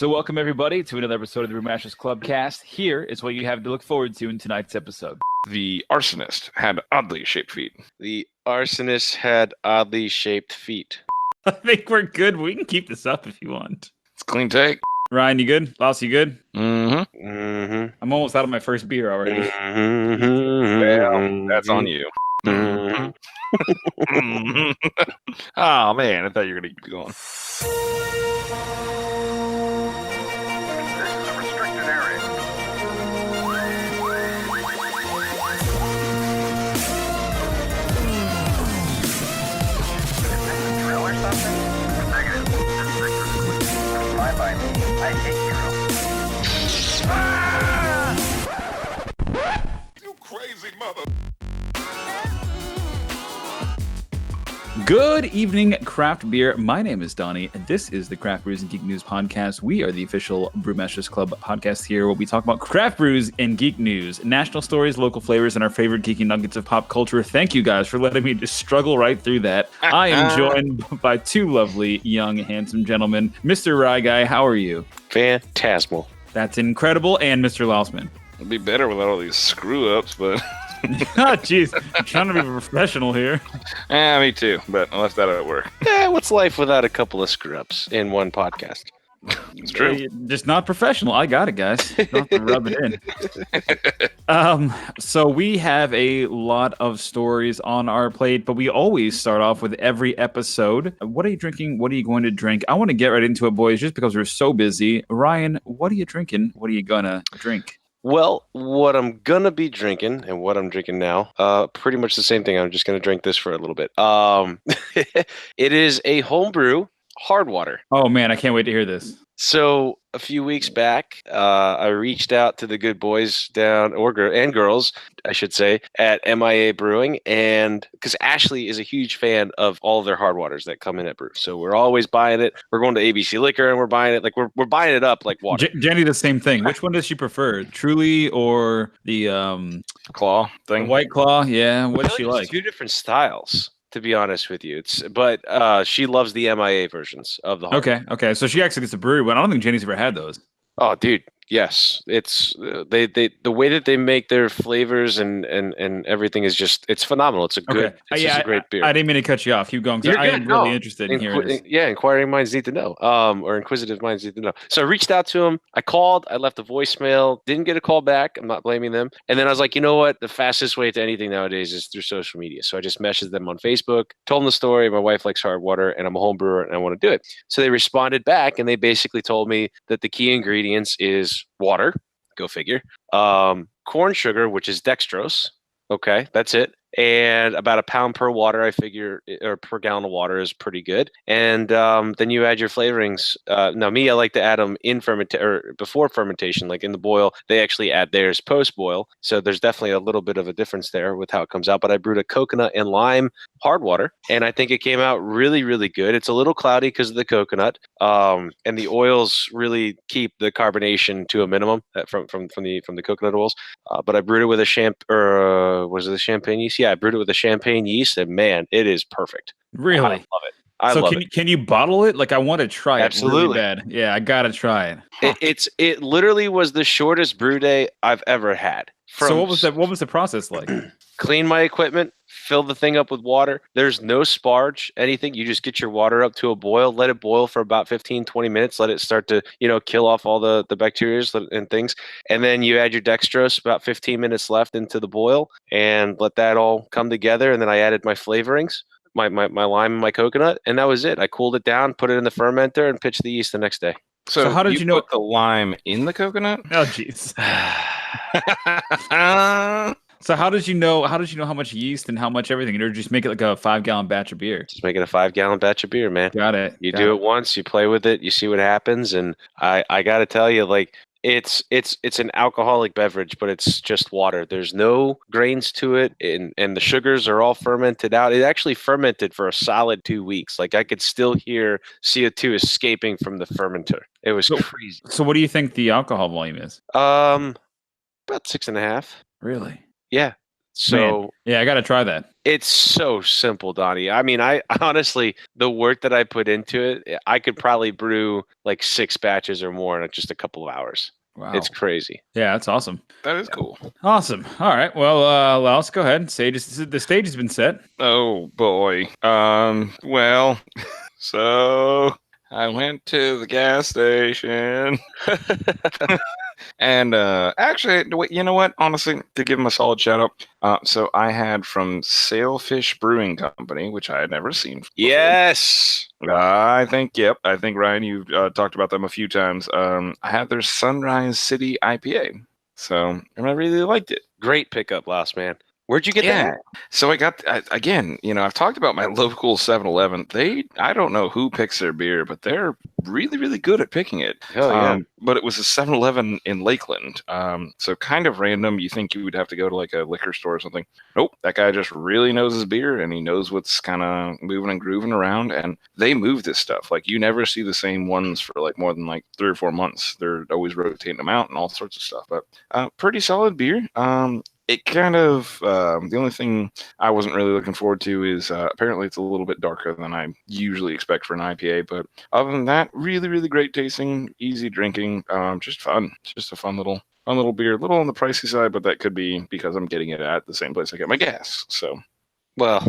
So welcome everybody to another episode of the Brewmasters Club cast. Here is what you have to look forward to in tonight's episode. The arsonist had oddly shaped feet. The arsonist had oddly shaped feet. I think we're good. We can keep this up if you want. It's a clean take. Ryan, you good? Loss, you good? Mm-hmm. Mm-hmm. I'm almost out of my first beer already. Well, that's on you. Mm-hmm. Oh, man, I thought you were going to keep going. This is a restricted area. Is this a drill or something? Negative. This is Victor. Fine by me. I hate drill. You crazy mother. Good evening, craft beer. My name is Donnie, and this is the Craft Brews and Geek News podcast. We are the official Brewmasters Club podcast here, where we talk about craft brews and geek news, national stories, local flavors, and our favorite geeky nuggets of pop culture. Thank you guys for letting me just struggle right through that. I am joined by two lovely, young, handsome gentlemen. Mr. Rye Guy, how are you? Phantasmal. That's incredible. And Mr. Lousman. It'd be better without all these screw-ups, but... Oh, jeez. I'm trying to be professional here. Me too, but I left that at work. What's life without a couple of screw-ups in one podcast? It's true. Just not professional. I got it, guys. You don't have to rub it in. So we have a lot of stories on our plate, but we always start off with every episode. What are you drinking? What are you going to drink? I want to get right into it, boys, just because we're so busy. Ryan, what are you drinking? What are you gonna drink? Well, what I'm gonna be drinking and what I'm drinking now, pretty much the same thing. I'm just gonna drink this for a little bit. It is a homebrew hard water. Oh man, I can't wait to hear this. So a few weeks back, I reached out to the good boys down, and girls, I should say, at MIA Brewing, and because Ashley is a huge fan of all of their hard waters that come in at Brew, so we're always buying it. We're going to ABC Liquor and we're buying it. Like we're buying it up like water. Jenny, the same thing. Which one does she prefer, Truly or the Claw thing. White Claw? Yeah, what does she like? Two different styles, to be honest with you. But she loves the MIA versions of the hard. Okay. So she actually gets a brewery, but I don't think Jenny's ever had those. Oh, dude, yes. It's they the way that they make their flavors and everything is just, it's phenomenal. It's a good, it's just a great beer. I didn't mean to cut you off. Keep going. I am really interested in hearing this. Yeah, inquiring minds need to know. Or inquisitive minds need to know. So I reached out to him. I called. I left a voicemail. Didn't get a call back. I'm not blaming them. And then I was like, you know what? The fastest way to anything nowadays is through social media. So I just messaged them on Facebook, told them the story. My wife likes hard water, and I'm a home brewer, and I want to do it. So they responded back, and they basically told me that the key ingredients is water. Go figure. Corn sugar, which is dextrose. Okay, that's it. And about a pound per water, I figure, or per gallon of water is pretty good. And then you add your flavorings. Now, me, I like to add them in or before fermentation, like in the boil. They actually add theirs post boil. So there's definitely a little bit of a difference there with how it comes out. But I brewed a coconut and lime hard water, and I think it came out really, really good. It's a little cloudy because of the coconut, and the oils really keep the carbonation to a minimum from the coconut oils. But I brewed it with a was it a champagne yeast? Yeah, I brewed it with a champagne yeast, and man, it is perfect. Really? I love it. I love it. Can you bottle it? Like, I want to try it. Absolutely. Really bad. Yeah, I gotta try it. It literally was the shortest brew day I've ever had. So what was that? What was the process like? Clean my equipment, fill the thing up with water. There's no sparge, anything. You just get your water up to a boil, let it boil for about 15, 20 minutes, let it start to, kill off all the bacteria and things. And then you add your dextrose, about 15 minutes left into the boil, and let that all come together. And then I added my flavorings, my lime and my coconut, and that was it. I cooled it down, put it in the fermenter, and pitched the yeast the next day. So how did you know put the lime in the coconut? Oh, jeez. So how did you know how much yeast and how much everything? Or just make it like a 5-gallon batch of beer? Just make it a 5-gallon batch of beer, man. Got it. You do it once, you play with it, you see what happens, and I got to tell you, like, it's an alcoholic beverage, but it's just water. There's no grains to it, and the sugars are all fermented out. It actually fermented for a solid 2 weeks. Like, I could still hear CO2 escaping from the fermenter. It was crazy. So what do you think the alcohol volume is? About 6.5. Really? Yeah. So Yeah, I got to try that. it's so simple, Donnie. I mean, I honestly, the work that I put into it, I could probably brew like 6 batches or more in just a couple of hours. Wow. It's crazy. Yeah, that's awesome. That is cool. Awesome. All right. Well, Laos, go ahead. The stage has been set. Oh boy. Well, so I went to the gas station. And actually, you know what? Honestly, to give him a solid shout out, so I had from Sailfish Brewing Company, which I had never seen before. Yes. I think Ryan, you've talked about them a few times. I had their Sunrise City IPA, and I really liked it. Great pickup, last man. Where'd you get that? So I got, again, I've talked about my local 7-Eleven. I don't know who picks their beer, but they're really, really good at picking it. Hell yeah. But it was a 7-Eleven in Lakeland. So kind of random. You think you would have to go to like a liquor store or something. Nope. That guy just really knows his beer and he knows what's kind of moving and grooving around. And they move this stuff. Like you never see the same ones for like more than like 3 or 4 months. They're always rotating them out and all sorts of stuff. But pretty solid beer. It kind of, the only thing I wasn't really looking forward to is apparently it's a little bit darker than I usually expect for an IPA. But other than that, really, really great tasting, easy drinking, just fun. It's just a fun little beer. A little on the pricey side, but that could be because I'm getting it at the same place I get my gas. So. Well,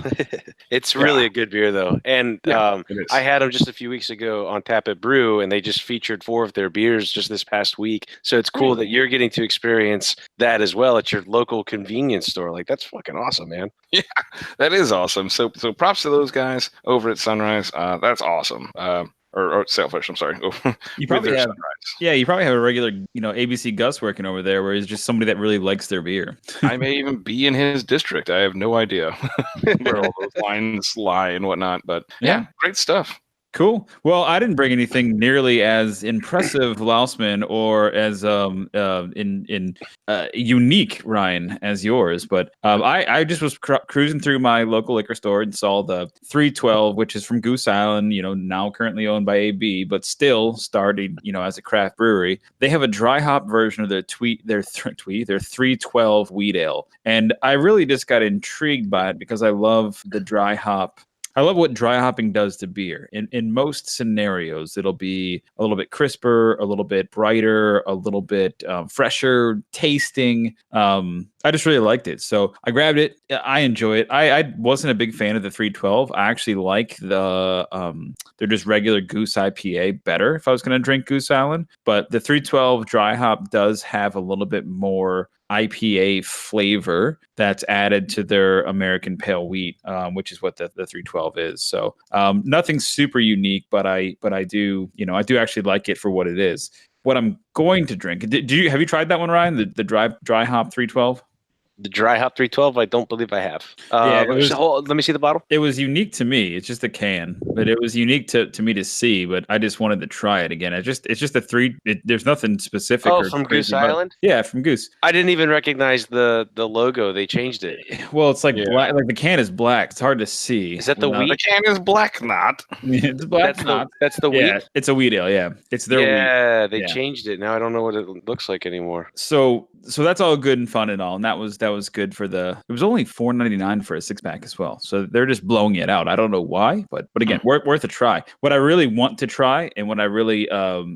it's really a good beer, though. And it is. I had them just a few weeks ago on Tap It Brew, and they just featured 4 of their beers just this past week. So it's cool that you're getting to experience that as well at your local convenience store. Like, that's fucking awesome, man. Yeah, that is awesome. So props to those guys over at Sunrise. That's awesome. Or Sailfish, I'm sorry. You probably have, Sunrise. yeah, you probably have a regular, ABC Gus working over there, where he's just somebody that really likes their beer. I may even be in his district. I have no idea where all those lines lie and whatnot. But yeah, great stuff. Cool. Well, I didn't bring anything nearly as impressive, Lausman, or as unique, Ryan, as yours. But I just was cruising through my local liquor store and saw the 312, which is from Goose Island, now currently owned by AB, but still started, as a craft brewery. They have a dry hop version of their 312 wheat ale, and I really just got intrigued by it because I love the dry hop. I love what dry hopping does to beer. In most scenarios, it'll be a little bit crisper, a little bit brighter, a little bit fresher tasting. I just really liked it. So I grabbed it. I enjoy it. I wasn't a big fan of the 312. I actually like they're just regular Goose IPA better if I was going to drink Goose Island. But the 312 dry hop does have a little bit more IPA flavor that's added to their American Pale Wheat, which is what the 312 is. So nothing super unique, but I do actually like it for what it is. What I'm going to drink. Have you tried that one, Ryan? The dry hop 312? The dry hop 312, I don't believe I have. Let me see the bottle. It was unique to me. It's just a can, but it was unique to me to see. But I just wanted to try it again. It's just a three. There's nothing specific. Oh, from Goose Island. Yeah, from Goose. I didn't even recognize the logo. They changed it. Well, it's like black. Like the can is black. It's hard to see. Is that the wheat? The can is black, not. It's black. That's the wheat. Yeah, it's a wheat ale. Yeah, it's their wheat. Yeah, they changed it. Now I don't know what it looks like anymore. So that's all good and fun and all, and that was good for it was only $4.99 for a 6-pack as well. So they're just blowing it out. I don't know why, but again, worth a try. What I really want to try and what I really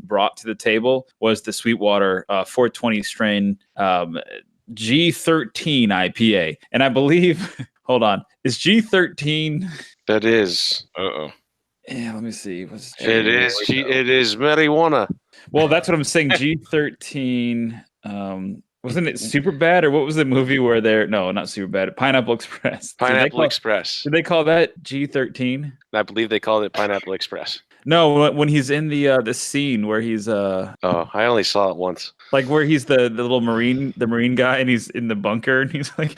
brought to the table was the Sweetwater 420 strain G13 IPA, and I believe. Hold on, is G13? That is. Uh-oh. Yeah, let me see. It is marijuana. Well, that's what I'm saying. G13. Wasn't it Super Bad, or what was the movie where they're not Super Bad, Pineapple Express? Pineapple Express. Did they call that G13? I believe they called it Pineapple Express. No, when he's in the scene where he's Oh, I only saw it once. Like where he's the little marine guy, and he's in the bunker, and he's like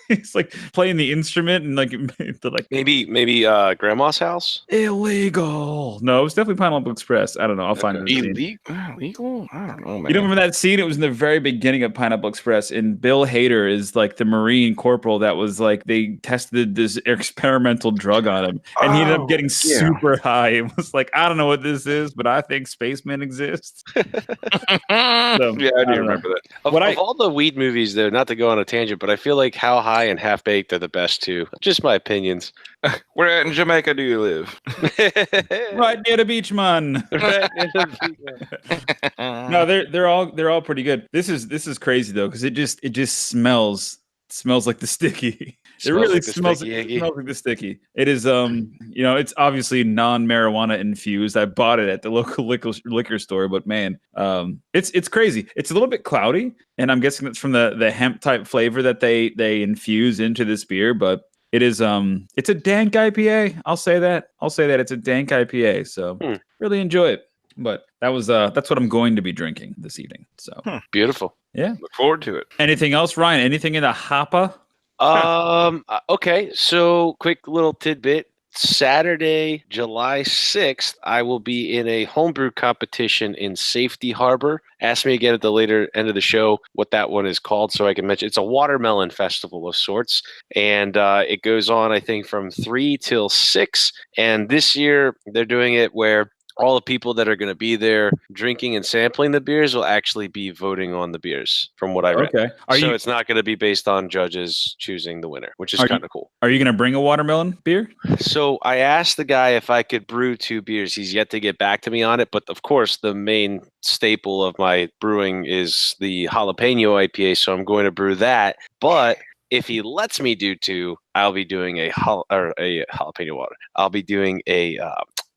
he's like playing the instrument, and like maybe Grandma's house. Illegal. No, it was definitely Pineapple Express. I don't know. I'll find it. Illegal? I don't know, man. You don't remember that scene? It was in the very beginning of Pineapple Express, and Bill Hader is like the Marine corporal that was like they tested this experimental drug on him, and he ended up getting super high and was like, I don't know what this is, but I think spacemen exist. So, Yeah, I do don't know. remember that. Of all the weed movies, though, not to go on a tangent, but I feel like How High and Half Baked are the best too. Just my opinions. Where in Jamaica do you live? Right near the beach, man. No, they're all pretty good. This is crazy though, because it just smells like the sticky. It really like the smells sticky smells like the sticky. It is it's obviously non-marijuana infused. I bought it at the local liquor store, but man, it's crazy. It's a little bit cloudy, and I'm guessing it's from the hemp type flavor that they infuse into this beer, but it is it's a dank IPA. I'll say that it's a dank IPA. So really enjoy it. But that's what I'm going to be drinking this evening. So Beautiful. yeah. Look forward to it. Anything else, Ryan? Anything in the hoppa? Okay, so quick little tidbit. Saturday, July 6th, I will be in a homebrew competition in Safety Harbor. Ask me again at the later end of the show what that one is called so I can mention. It's a watermelon festival of sorts, and it goes on, I think, from 3 till 6. And this year, they're doing it where all the people that are going to be there drinking and sampling the beers will actually be voting on the beers, from what I read. Okay. It's not going to be based on judges choosing the winner, which is kind of cool. Are you going to bring a watermelon beer? So I asked the guy if I could brew 2 beers. He's yet to get back to me on it. But of course, the main staple of my brewing is the jalapeno IPA. So I'm going to brew that. But if he lets me do 2, I'll be doing a jalapeno water. I'll be doing a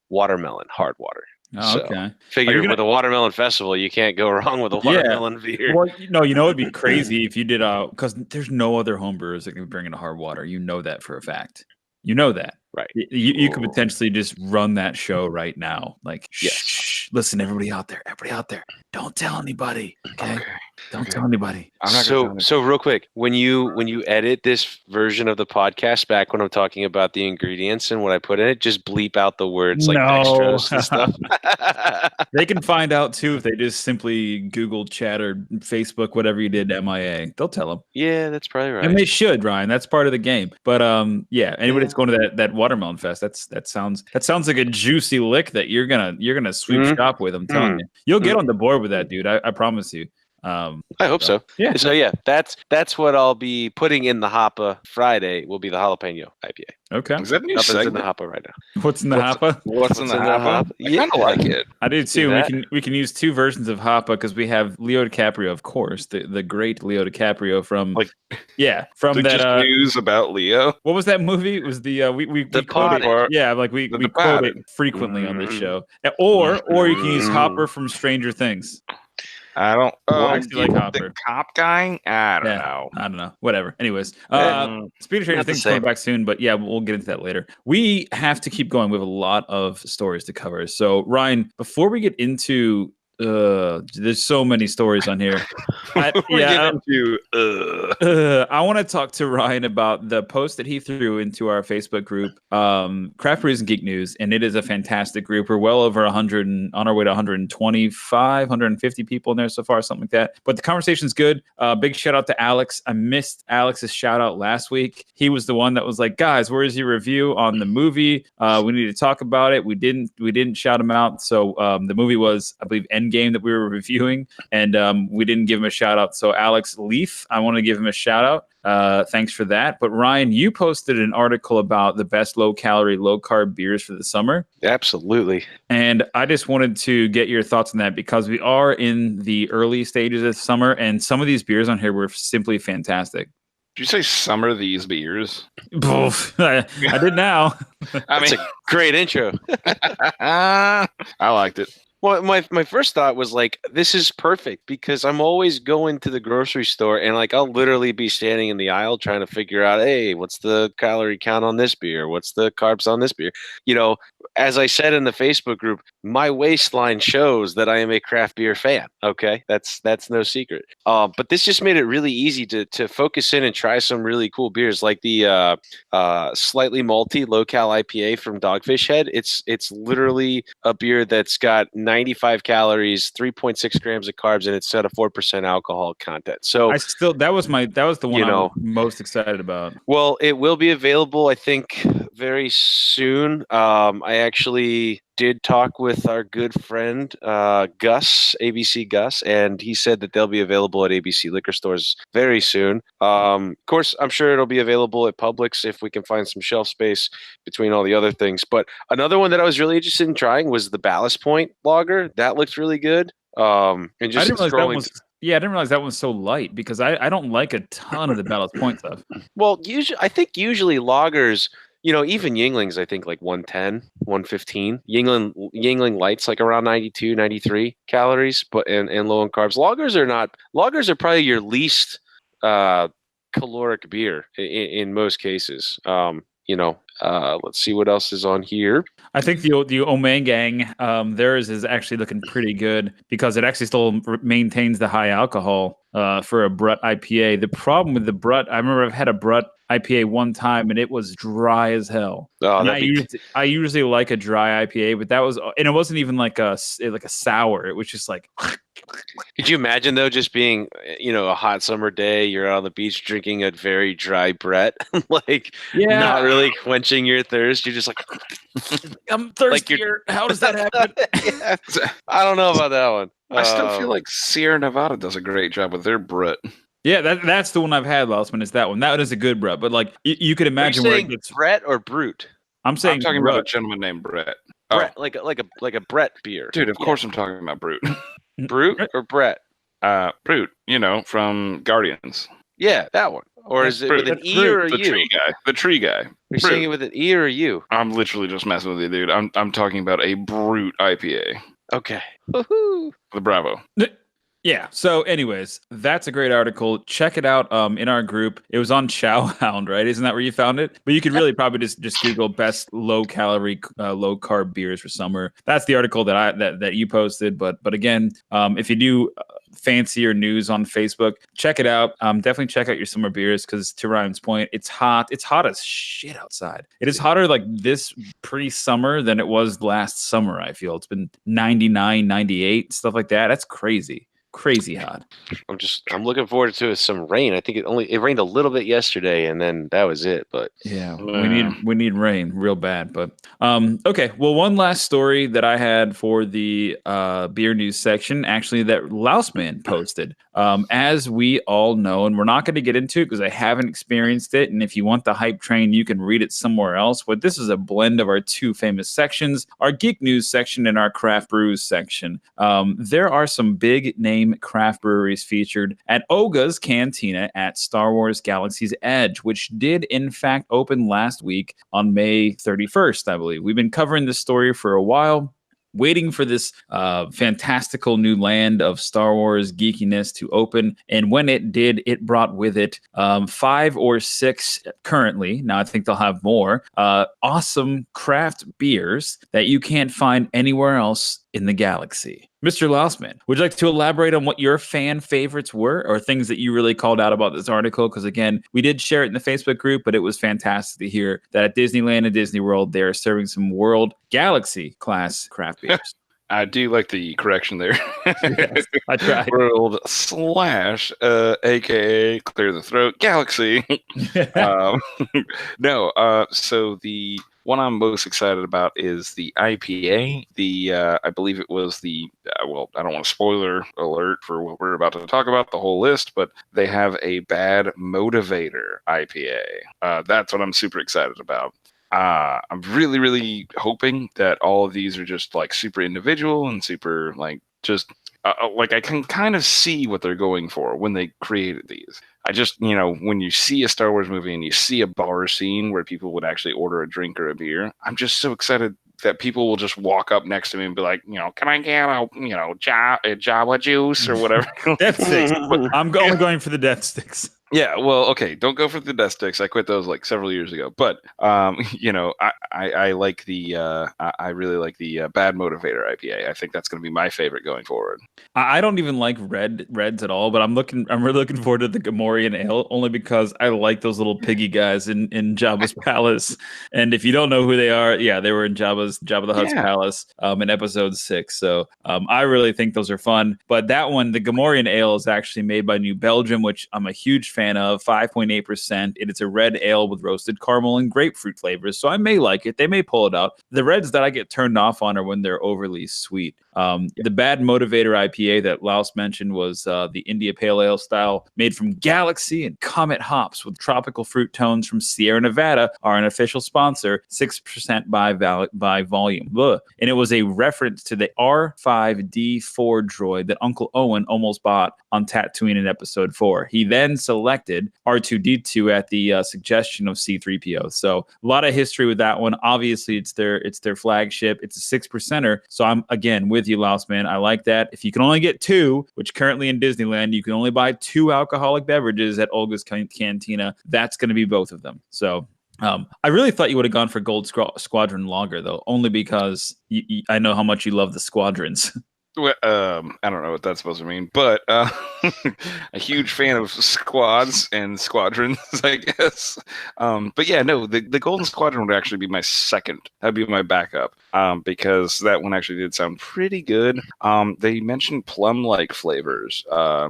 watermelon hard water. Oh, okay. Figure with a watermelon festival, you can't go wrong with a watermelon beer. Well, it'd be crazy if you did because there's no other homebrewers that can bring in a hard water. You know that for a fact. You know that. Right. You could potentially just run that show right now. Like, shh, listen, everybody out there, don't tell anybody. Okay. Don't tell anybody. So real quick, when you edit this version of the podcast back when I'm talking about the ingredients and what I put in it, just bleep out the words like dextrose and stuff. They can find out too if they just simply Google, chat, or Facebook, whatever you did, MIA. They'll tell them. Yeah, that's probably right. And they should, Ryan. That's part of the game. But anybody that's going to that watermelon fest, that sounds like a juicy lick that you're gonna sweep shop with. I'm telling you, you'll get on the board with that, dude. I promise you. I hope so. Yeah. So yeah, that's what I'll be putting in the hoppa Friday. Will be the jalapeno IPA. Okay. Is that new Nothing's in segment? the hoppa right now. What's in the hoppa? What's in the hoppa? I kind of like it. I do too. that? We can use 2 versions of hoppa because we have Leo DiCaprio, of course, the great Leo DiCaprio from Just news about Leo. What was that movie? It was we quote Potty. it. Yeah, like we quote it frequently on this show. Or you can use Hopper from Stranger Things. I don't. Actually like Hopper. The cop guy? I don't know. Whatever. Anyways, speaking of Stranger Things coming back soon, but yeah, we'll get into that later. We have to keep going. We have a lot of stories to cover. So Ryan, before we get into there's so many stories on here. I want to talk to Ryan about the post that he threw into our Facebook group, Craft Brews and Geek News, and it is a fantastic group. We're well over 100 and on our way to 125, 150 people in there so far, something like that. But the conversation's good. Big shout out to Alex. I missed Alex's shout out last week. He was the one that was like, guys, where is your review on the movie? We need to talk about it. We didn't shout him out. So the movie was, I believe, Endgame that we were reviewing, and we didn't give him a shout out. So Alex Leaf, I want to give him a shout out. Thanks for that. But Ryan, you posted an article about the best low calorie, low carb beers for the summer. Absolutely. And I just wanted to get your thoughts on that because we are in the early stages of summer, and some of these beers on here were simply fantastic. Did you say some of these beers? I did now. That's a great intro. I liked it. Well, my first thought was like, this is perfect because I'm always going to the grocery store and like I'll literally be standing in the aisle trying to figure out, hey, what's the calorie count on this beer? What's the carbs on this beer? You know, as I said in the Facebook group, my waistline shows that I am a craft beer fan. Okay, that's no secret. But this just made it really easy to focus in and try some really cool beers, like the slightly malty low cal IPA from Dogfish Head. It's literally a beer that's got 95 calories, 3.6 grams of carbs, and it's at a 4% alcohol content. So that was the one I'm most excited about. Well, it will be available, I think, very soon. I actually did talk with our good friend Gus, ABC Gus, and he said that they'll be available at ABC liquor stores very soon. Of course, I'm sure it'll be available at Publix if we can find some shelf space between all the other things. But another one that I was really interested in trying was the Ballast Point lager. That looked really good. And just I didn't realize that scrolling. was. Yeah, I didn't realize that one's so light because I don't like a ton of the Ballast Point stuff. Well, I think usually lagers, even Yinglings, I think like 110, 115. Yingling Light's like around 92, 93 calories, but and low in carbs. Lagers are probably your least caloric beer in most cases. Let's see what else is on here. I think the Omegang, theirs is actually looking pretty good because it actually still maintains the high alcohol for a Brut IPA. The problem with the Brut, I remember I've had a Brut IPA one time and it was dry as hell. Oh, And I usually like a dry IPA, but that was, and it wasn't even like a sour. It was just like. Could you imagine though, just being, a hot summer day, you're out on the beach drinking a very dry Brett, not really quenching your thirst. You're just like, I'm thirstier. How does that happen? Yeah. I don't know about that one. I still feel like Sierra Nevada does a great job with their Brett. Yeah, that's the one I've had, Lostman, is that one. That one is a good Brett, but like you could imagine where it gets. Brett or Brute? I'm saying I'm talking Brett. about a gentleman named Brett. Brett, like a Brett beer. Dude, of course I'm talking about Brute. Brute or Brett? Brute, from Guardians. Yeah, that one. Or is it Brute. with an E or a The U? tree guy. You're Brute. saying it with an E or a U? I'm literally just messing with you, dude. I'm talking about a Brute IPA. Okay. Woohoo! The Bravo. Yeah. So, anyways, that's a great article. Check it out in our group. It was on Chowhound, right? Isn't that where you found it? But you could really probably just Google best low calorie, low carb beers for summer. That's the article that you posted. But again, if you do fancier news on Facebook, check it out. Definitely check out your summer beers because, to Ryan's point, it's hot. It's hot as shit outside. It is hotter like this pre-summer than it was last summer. I feel it's been 99, 98, stuff like that. That's crazy. Crazy hot. I'm looking forward to some rain. I think it rained a little bit yesterday, and then that was it. But yeah, we need rain real bad. But okay. Well, one last story that I had for the beer news section, actually, that Lousman posted. As we all know, and we're not going to get into it because I haven't experienced it. And if you want the hype train, you can read it somewhere else. But this is a blend of our two famous sections: our geek news section and our craft brews section. There are some big name craft breweries featured at Oga's Cantina at Star Wars Galaxy's Edge, which did in fact open last week on May 31st, I believe. We've been covering this story for a while, waiting for this fantastical new land of Star Wars geekiness to open. And when it did, it brought with it 5 or 6 currently. Now I think they'll have more awesome craft beers that you can't find anywhere else in the galaxy. Mr. Lousman, would you like to elaborate on what your fan favorites were or things that you really called out about this article? Because again, we did share it in the Facebook group, but it was fantastic to hear that at Disneyland and Disney World, they're serving some World Galaxy class craft beers. I do like the correction there. Yes, I tried. World / aka clear the throat Galaxy. So the one I'm most excited about is the IPA. I believe it was the I don't want to spoiler alert for what we're about to talk about, the whole list, but they have a Bad Motivator IPA. That's what I'm super excited about. I'm really, really hoping that all of these are just like super individual and super like just like I can kind of see what they're going for when they created these. I just, when you see a Star Wars movie and you see a bar scene where people would actually order a drink or a beer, I'm just so excited that people will just walk up next to me and be like, can I get a Java juice or whatever? Death sticks. I'm only going for the death sticks. Yeah, well, okay, don't go for the death sticks. I quit those like several years ago. But I like I really like the Bad Motivator IPA. I think that's going to be my favorite going forward. I don't even like reds at all, but I'm really looking forward to the Gamorrean Ale only because I like those little piggy guys in Jabba's palace. And if you don't know who they are, yeah, they were in Jabba the Hutt's palace in episode 6. So I really think those are fun. But that one, the Gamorrean Ale, is actually made by New Belgium, which I'm a huge fan fan of, 5.8%. It's a red ale with roasted caramel and grapefruit flavors, so I may like it. They may pull it out. The reds that I get turned off on are when they're overly sweet. The Bad Motivator IPA that Laos mentioned was the India Pale Ale style, made from Galaxy and Comet hops with tropical fruit tones from Sierra Nevada, are an official sponsor, 6% by volume. Ugh. And it was a reference to the R5D4 droid that Uncle Owen almost bought on Tatooine in episode 4. He then selected R2D2 at the suggestion of C3PO. So a lot of history with that one. Obviously, it's their flagship. It's a 6%er. So I'm again with you, Laos man. I like that. If you can only get 2, which currently in Disneyland you can only buy 2 alcoholic beverages at Olga's Cantina, that's going to be both of them. So I really thought you would have gone for Gold Squadron Lager, though, only because I know how much you love the squadrons. Well, I don't know what that's supposed to mean, but a huge fan of squads and squadrons, I guess. But yeah, no, the Golden Squadron would actually be my second. That'd be my backup, because that one actually did sound pretty good. They mentioned plum-like flavors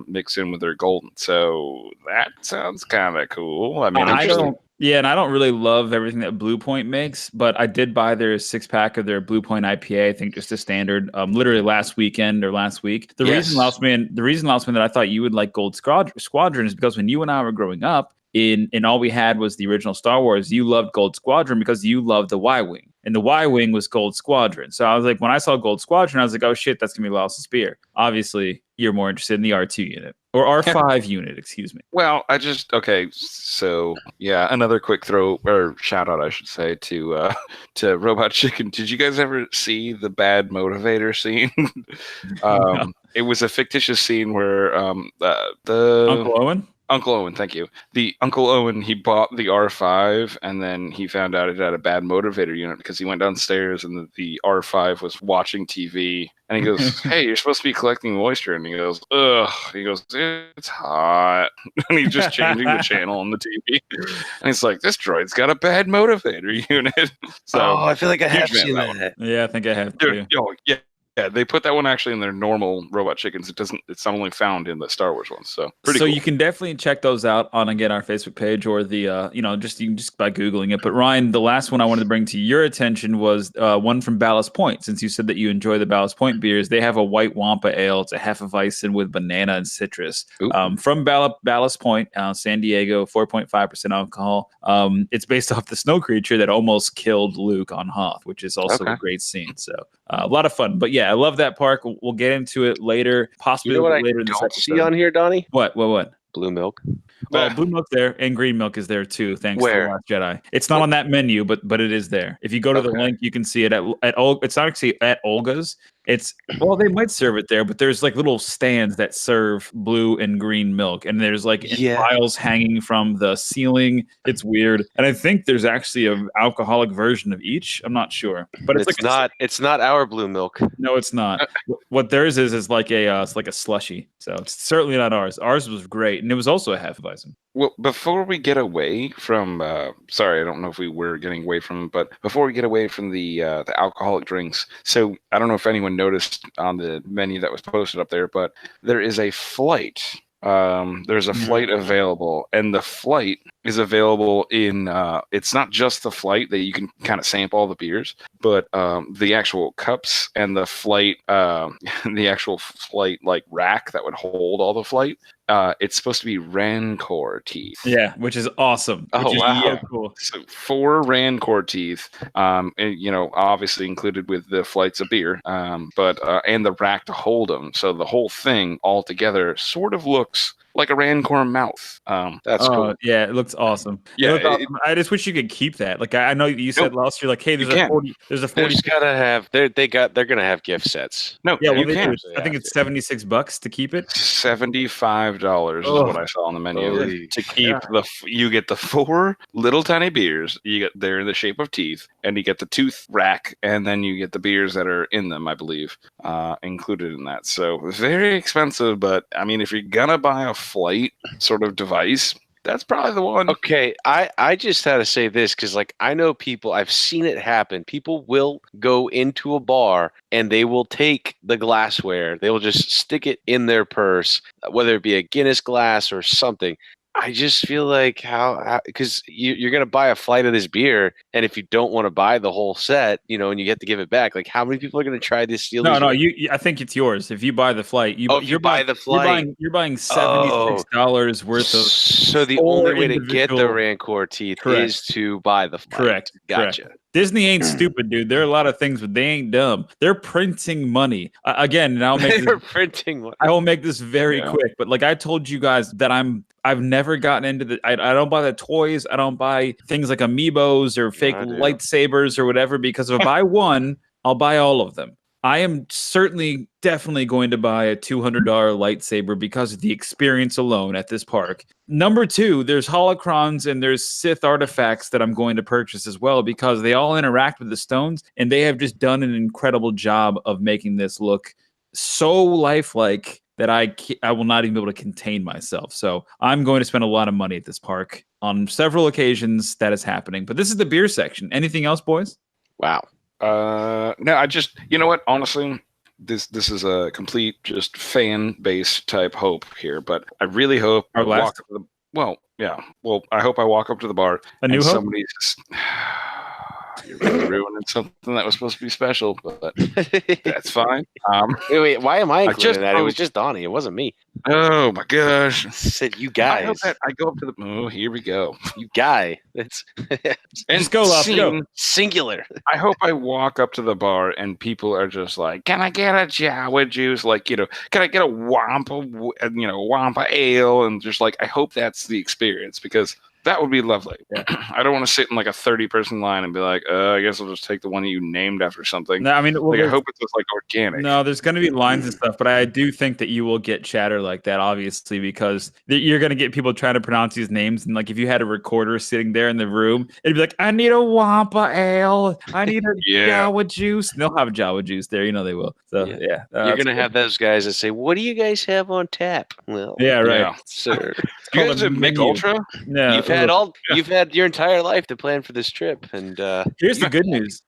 mixed in with their golden, so that sounds kind of cool. I mean, Yeah, and I don't really love everything that Blue Point makes, but I did buy their 6-pack of their Blue Point IPA. I think just a standard, literally last weekend or last week. The reason, Lausman, that I thought you would like Gold Squadron is because when you and I were growing up, and all we had was the original Star Wars, you loved Gold Squadron because you loved the Y-Wing. And the Y-Wing was Gold Squadron. So I was like, when I saw Gold Squadron, I was like, oh shit, that's going to be Laos's beer. Obviously, you're more interested in the R2 unit. Or R5 unit, excuse me. Well, okay, so yeah, another quick shout out, I should say, to Robot Chicken. Did you guys ever see the Bad Motivator scene? No. It was a fictitious scene where Uncle Owen, thank you. The Uncle Owen, he bought the R5, and then he found out it had a bad motivator unit because he went downstairs and the R5 was watching TV. And he goes, hey, you're supposed to be collecting moisture. And he goes, ugh. He goes, it's hot. And he's just changing the channel on the TV. And he's like, this droid's got a bad motivator unit. So I feel like I have seen that. Yeah, I think I have too. Yeah, they put that one actually in their normal Robot Chickens. It's only found in the Star Wars ones. So pretty cool. You can definitely check those out on, again, our Facebook page or the you can just by Googling it. But Ryan, the last one I wanted to bring to your attention was one from Ballast Point. Since you said that you enjoy the Ballast Point beers, they have a white Wampa ale. It's a Hefeweizen with banana and citrus. From Ballast Point, San Diego, 4.5% alcohol. It's based off the snow creature that almost killed Luke on Hoth, which is also a great scene. So a lot of fun. But yeah, I love that park. We'll get into it later, possibly later in this episode. See on here, Donnie? What? Blue milk. Well, blue milk there and green milk is there too. Thanks to The Last Jedi. It's not on that menu, but it is there. If you go to the link, you can see it at it's not actually at Olga's. They might serve it there, but there's like little stands that serve blue and green milk, and there's like vials hanging from the ceiling. It's weird, and I think there's actually an alcoholic version of each. I'm not sure, but it's not our blue milk. No, it's not. What theirs is like it's like a slushy. So it's certainly not ours. Ours was great, and it was also a Hefeweizen. Well, before we get away from, sorry, I don't know if we were getting away from, but before we get away from the alcoholic drinks, so I don't know if anyone noticed on the menu that was posted up there, but there is a flight. There's a flight available, and the flight is available in, it's not just the flight that you can kind of sample all the beers, but the actual cups and the flight, the actual flight like rack that would hold all the flight. It's supposed to be Rancor teeth. Yeah, which is awesome. Oh, wow. So cool. So 4 Rancor teeth, and, obviously included with the flights of beer, but and the rack to hold them. So the whole thing all together sort of looks like a Rancor mouth. That's cool. Yeah, it looks awesome. Yeah, I just wish you could keep that. Like I know you said last year, like, hey, there's a 40. Gotta have. They're gonna have gift sets. No, yeah, you can. I think it's $76 to keep it. $75 is what I saw on the menu to keep you get the 4 little tiny beers. They're in the shape of teeth, and you get the tooth rack, and then you get the beers that are in them, I believe, included in that. So very expensive, but I mean, if you're gonna buy a flight sort of device, that's probably the one. Okay, I just had to say this because, like, I know people, I've seen it happen. People will go into a bar and they will take the glassware. They will just stick it in their purse, whether it be a Guinness glass or something. I just feel like how because you're gonna buy a flight of this beer, and if you don't want to buy the whole set, and you get to give it back, like how many people are gonna try this steal? No, I think it's yours. If you buy the flight, if you buy the flight, you're buying $76 worth of. So the only way to get the Rancor teeth is to buy the flight. Correct. Gotcha. Correct. Disney ain't stupid, dude. There are a lot of things, but they ain't dumb. They're printing money again. And printing money. I will make this very quick, but like I told you guys that I've never gotten into I don't buy the toys. I don't buy things like amiibos or fake lightsabers or whatever, because if I buy one, I'll buy all of them. I am definitely going to buy a $200 lightsaber because of the experience alone at this park. Number 2, there's holocrons and there's Sith artifacts that I'm going to purchase as well, because they all interact with the stones, and they have just done an incredible job of making this look so lifelike that I will not even be able to contain myself. So I'm going to spend a lot of money at this park on several occasions. That is happening. But this is the beer section. Anything else, boys? Wow. No, I just, you know what? Honestly, this is a complete just fan base type hope here, but I really hope I walk up to the, I hope I walk up to the bar A New Hope? Somebody's just, you're really ruining something that was supposed to be special, but that's fine. Wait, why am I including that? It was just Donnie. It wasn't me. Oh my gosh! I said you guys. I go up to the. Oh, here we go. You guy. It's and just go up. Go. Singular. I hope I walk up to the bar and people are just like, "Can I get a Jawa juice?" Like, can I get a Wampa ale? And just like, I hope that's the experience, because that would be lovely. Yeah. I don't want to sit in like a 30-person line and be like, I guess I'll just take the one that you named after something. No, I mean, I hope it's just like organic. No, there's going to be lines and stuff, but I do think that you will get chatter like that, obviously, because you're going to get people trying to pronounce these names. And like, if you had a recorder sitting there in the room, it'd be like, I need a Wampa ale. I need a Jawa juice. And they'll have Jawa juice there. They will. So, yeah. You're going to have those guys that say, what do you guys have on tap? Well, yeah, right. Yeah. Sir. You guys have Mick Ultra? No. You've had your entire life to plan for this trip, and here's the good news.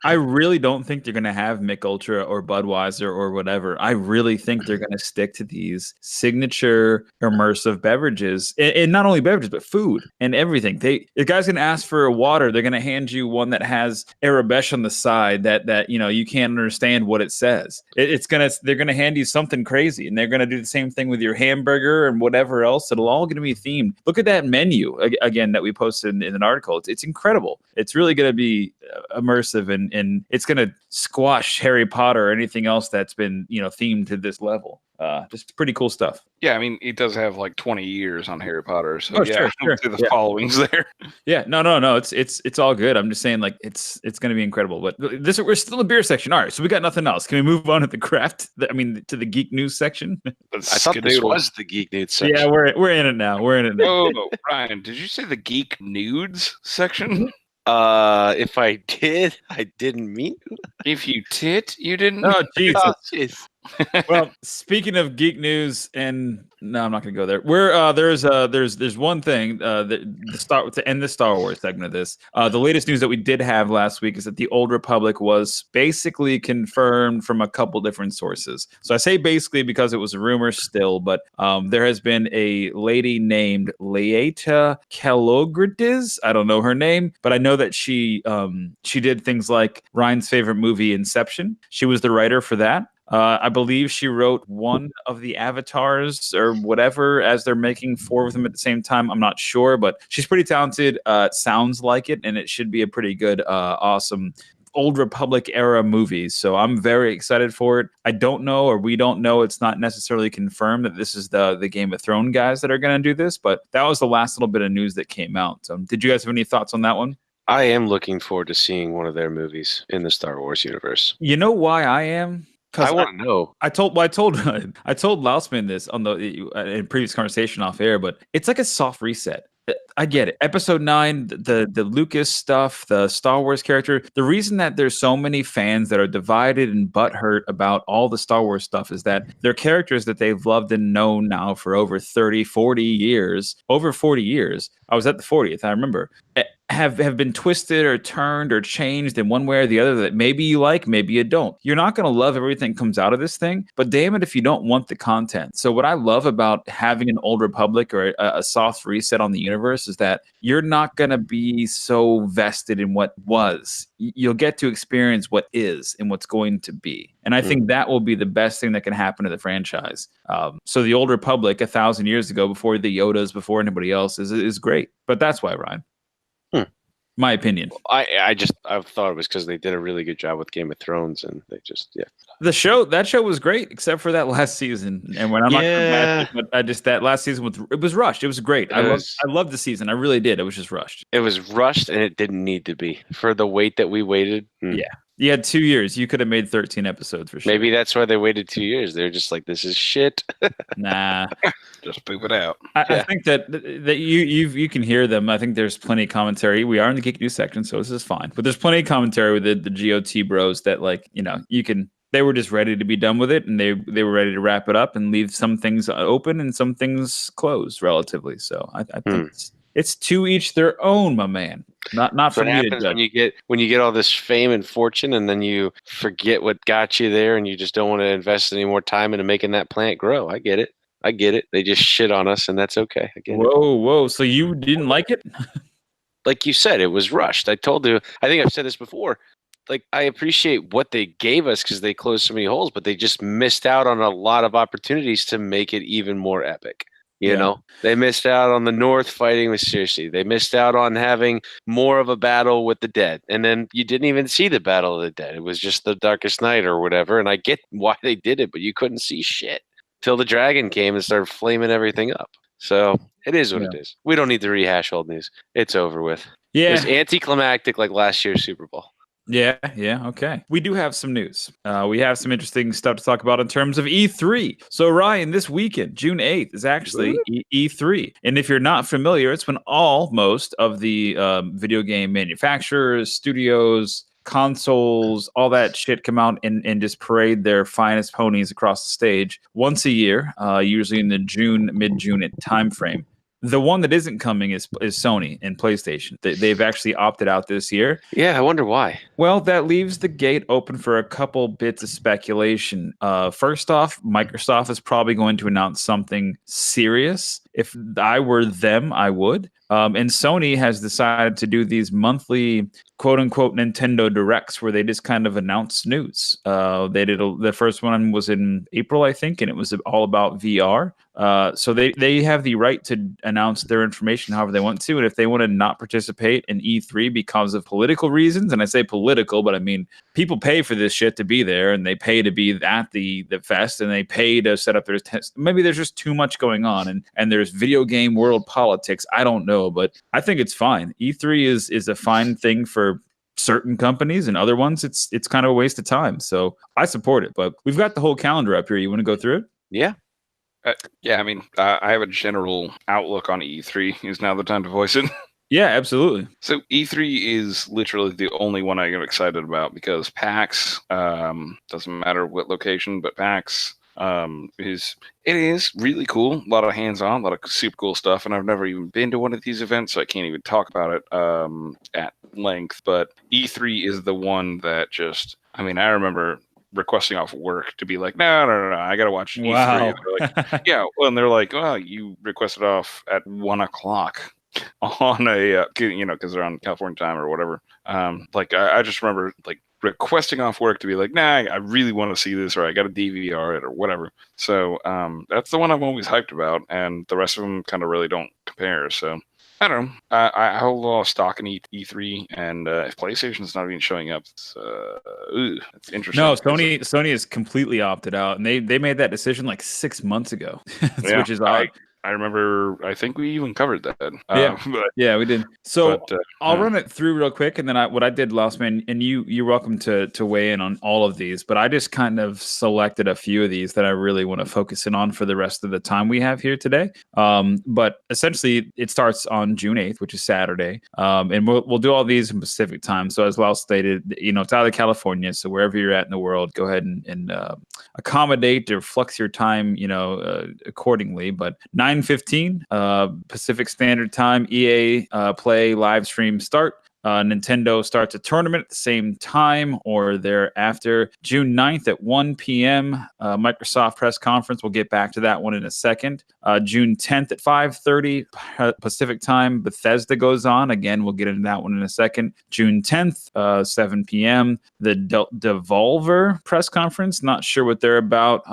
I really don't think they're going to have Mick Ultra or Budweiser or whatever. I really think they're going to stick to these signature immersive beverages, and not only beverages but food and everything. The guy's going to ask for a water. They're going to hand you one that has Arabesh on the side that you can't understand what it says. They're going to hand you something crazy, and they're going to do the same thing with your hamburger and whatever else. It'll all going to be themed. Look at that menu again that we posted in an article. It's incredible. It's really going to be immersive, and it's going to squash Harry Potter or anything else that's been themed to this level. Just pretty cool stuff. Yeah, I mean, it does have like 20 years on Harry Potter, so sure. The following's there. Yeah, no, it's all good. I'm just saying, like, it's going to be incredible. But we're still in the beer section. All right, so we got nothing else. Can we move on to the to the geek news section? I thought this was the geek news section. Yeah, we're in it now. Oh, Ryan, did you say the geek nudes section? If I did, I didn't mean to. If you tit, you didn't. Oh, Jesus. Oh, jeez. Well, speaking of geek news, and no, I'm not going to go there. There's one thing to end the Star Wars segment of this. The latest news that we did have last week is that the Old Republic was basically confirmed from a couple different sources. So I say basically because it was a rumor still, but there has been a lady named Leeta Kalogridis. I don't know her name, but I know that she did things like Ryan's favorite movie, Inception. She was the writer for that. I believe she wrote one of the avatars or whatever as they're making 4 of them at the same time. I'm not sure, but she's pretty talented. It sounds like it, and it should be a pretty good, awesome Old Republic era movie. So I'm very excited for it. I don't know, or we don't know. It's not necessarily confirmed that this is the Game of Thrones guys that are going to do this, but that was the last little bit of news that came out. So did you guys have any thoughts on that one? I am looking forward to seeing one of their movies in the Star Wars universe. You know why I am? I want to know. I told Lausman this on in previous conversation off air, but it's like a soft reset. I get it. Episode 9, the Lucas stuff, the Star Wars character. The reason that there's so many fans that are divided and butthurt about all the Star Wars stuff is that they're characters that they've loved and known now for over 30, 40 years. Over 40 years. I was at the 40th, I remember. have been twisted or turned or changed in one way or the other that maybe you like, maybe you don't. You're not going to love everything that comes out of this thing, but damn it if you don't want the content. So what I love about having an Old Republic or a soft reset on the universe is that you're not going to be so vested in what was. You'll get to experience what is and what's going to be. And I think that will be the best thing that can happen to the franchise. So the Old Republic 1,000 years ago, before the Yodas, before anybody else, is great. But that's why, Ryan. My opinion. I thought it was because they did a really good job with Game of Thrones, and they just that show was great except for that last season. And when I'm not coming back, but that last season it was rushed. It was great. I loved the season. I really did. It was just rushed. It was rushed, and it didn't need to be for the wait that we waited. Yeah. You had 2 years. You could have made 13 episodes for sure. Maybe that's why they waited 2 years. They're just like, this is shit. Nah. Just poop it out. I think that you can hear them. I think there's plenty of commentary. We are in the Geek News section, so this is fine. But there's plenty of commentary with the GOT bros that, like, they were just ready to be done with it, and they were ready to wrap it up and leave some things open and some things closed relatively. So I think it's to each their own, my man. Not for me to judge. When you get all this fame and fortune, and then you forget what got you there, and you just don't want to invest any more time into making that plant grow. I get it. They just shit on us, and that's okay. I get it. Whoa. So you didn't like it? Like you said, it was rushed. I told you. I think I've said this before. Like, I appreciate what they gave us because they closed so many holes, but they just missed out on a lot of opportunities to make it even more epic. You know, they missed out on the North fighting with Cersei. They missed out on having more of a battle with the dead. And then you didn't even see the Battle of the Dead. It was just the Darkest Night or whatever. And I get why they did it, but you couldn't see shit till the dragon came and started flaming everything up. So it is what it is. We don't need to rehash old news. It's over with. Yeah. It was anticlimactic like last year's Super Bowl. Yeah, okay. We do have some news. We have some interesting stuff to talk about in terms of E3. So, Ryan, this weekend, June 8th, is actually E3. And if you're not familiar, it's when most of the video game manufacturers, studios, consoles, all that shit come out and just parade their finest ponies across the stage once a year, usually in the mid-June time frame. The one that isn't coming is Sony and PlayStation. They've actually opted out this year. Yeah, I wonder why. Well, that leaves the gate open for a couple bits of speculation. First off, Microsoft is probably going to announce something serious. If I were them, I would. And Sony has decided to do these monthly quote-unquote Nintendo Directs where they just kind of announce news. They did the first one was in April, I think, and it was all about VR. So they have the right to announce their information however they want to. And if they want to not participate in E3 because of political reasons, and I say political, but I mean, people pay for this shit to be there, and they pay to be at the fest, and they pay to set up their maybe there's just too much going on, and there's video game world politics. I don't know, but I think it's fine. E3 is a fine thing for certain companies, and other ones it's kind of a waste of time. So I support it, but we've got the whole calendar up here. You want to go through it? Yeah. I mean, I have a general outlook on E3. Is now the time to voice it? Yeah, absolutely. So E3 is literally the only one I get excited about because PAX, doesn't matter what location, but PAX is really cool. A lot of hands-on, a lot of super cool stuff, and I've never even been to one of these events, so I can't even talk about it at length. But E3 is the one that just, I mean, I remember requesting off work to be like, no, I gotta watch E3. Wow. And they're like, yeah, well, and they're like, well, you requested off at 1:00 on a because they're on California time or whatever. I just remember like requesting off work to be like, nah, I really want to see this, or I got to DVR it or whatever. So that's the one I'm always hyped about, and the rest of them kind of really don't compare. So I don't know. I hold a lot of stock in E3, and if PlayStation's not even showing up, it's interesting. No, Sony is completely opted out, and they made that decision like 6 months ago, which is odd. I remember, I think we even covered that. Yeah, we did. So I'll run it through real quick, and then what I did last man, and you're welcome to weigh in on all of these, but I just kind of selected a few of these that I really want to focus in on for the rest of the time we have here today. But essentially, it starts on June 8th, which is Saturday, and we'll do all these in Pacific time. So as well stated, it's out of California, so wherever you're at in the world, go ahead and accommodate or flex your time, accordingly. But 9 9:15 Pacific Standard Time, EA Play live stream start. Nintendo starts a tournament at the same time or thereafter. June 9th at 1 p.m. Microsoft press conference. We'll get back to that one in a second. June 10th at 5:30 Pacific time. Bethesda goes on. Again, we'll get into that one in a second. June 10th, 7 p.m. The Devolver press conference. Not sure what they're about.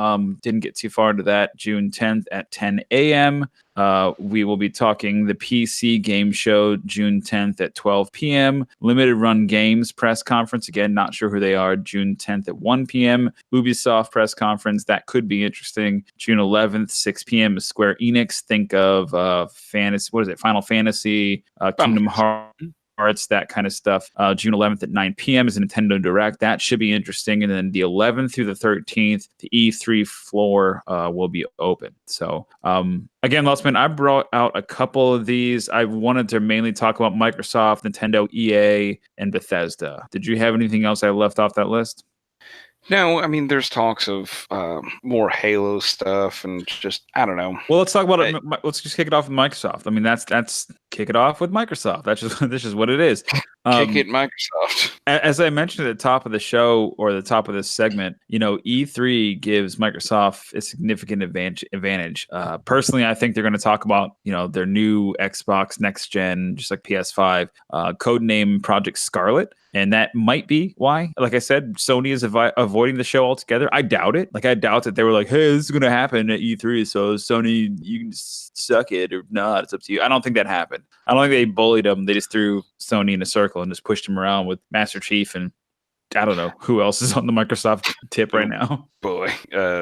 Didn't get too far into that. June 10th at 10 a.m. We will be talking the PC game show June 10th at 12 p.m. Limited Run Games press conference. Again, not sure who they are. June 10th at 1 p.m. Ubisoft press conference. That could be interesting. June 11th, 6 p.m. is Square Enix. Think of fantasy. What is it? Final Fantasy, Kingdom Hearts, that kind of stuff. June 11th at 9 p.m. is a Nintendo Direct. That should be interesting. And then the 11th through the 13th, the E3 floor will be open. So, again, Lutzman, I brought out a couple of these. I wanted to mainly talk about Microsoft, Nintendo, EA, and Bethesda. Did you have anything else I left off that list? No, I mean, there's talks of more Halo stuff and just, I don't know. Well, let's talk about it. Let's just kick it off with Microsoft. I mean, that's kick it off with Microsoft. This is what it is. Kick it, Microsoft. As I mentioned at the top of the show or the top of this segment, E3 gives Microsoft a significant advantage. Personally, I think they're going to talk about, their new Xbox next gen, just like PS5, codename Project Scarlet. And that might be why, like I said, Sony is avoiding the show altogether. I doubt it. I doubt that they were like, hey, this is going to happen at E3. So Sony, you can suck it or not. It's up to you. I don't think that happened. I don't think they bullied them. They just threw Sony in a circle and just pushed him around with Master Chief and I don't know who else is on the Microsoft tip right now. Boy,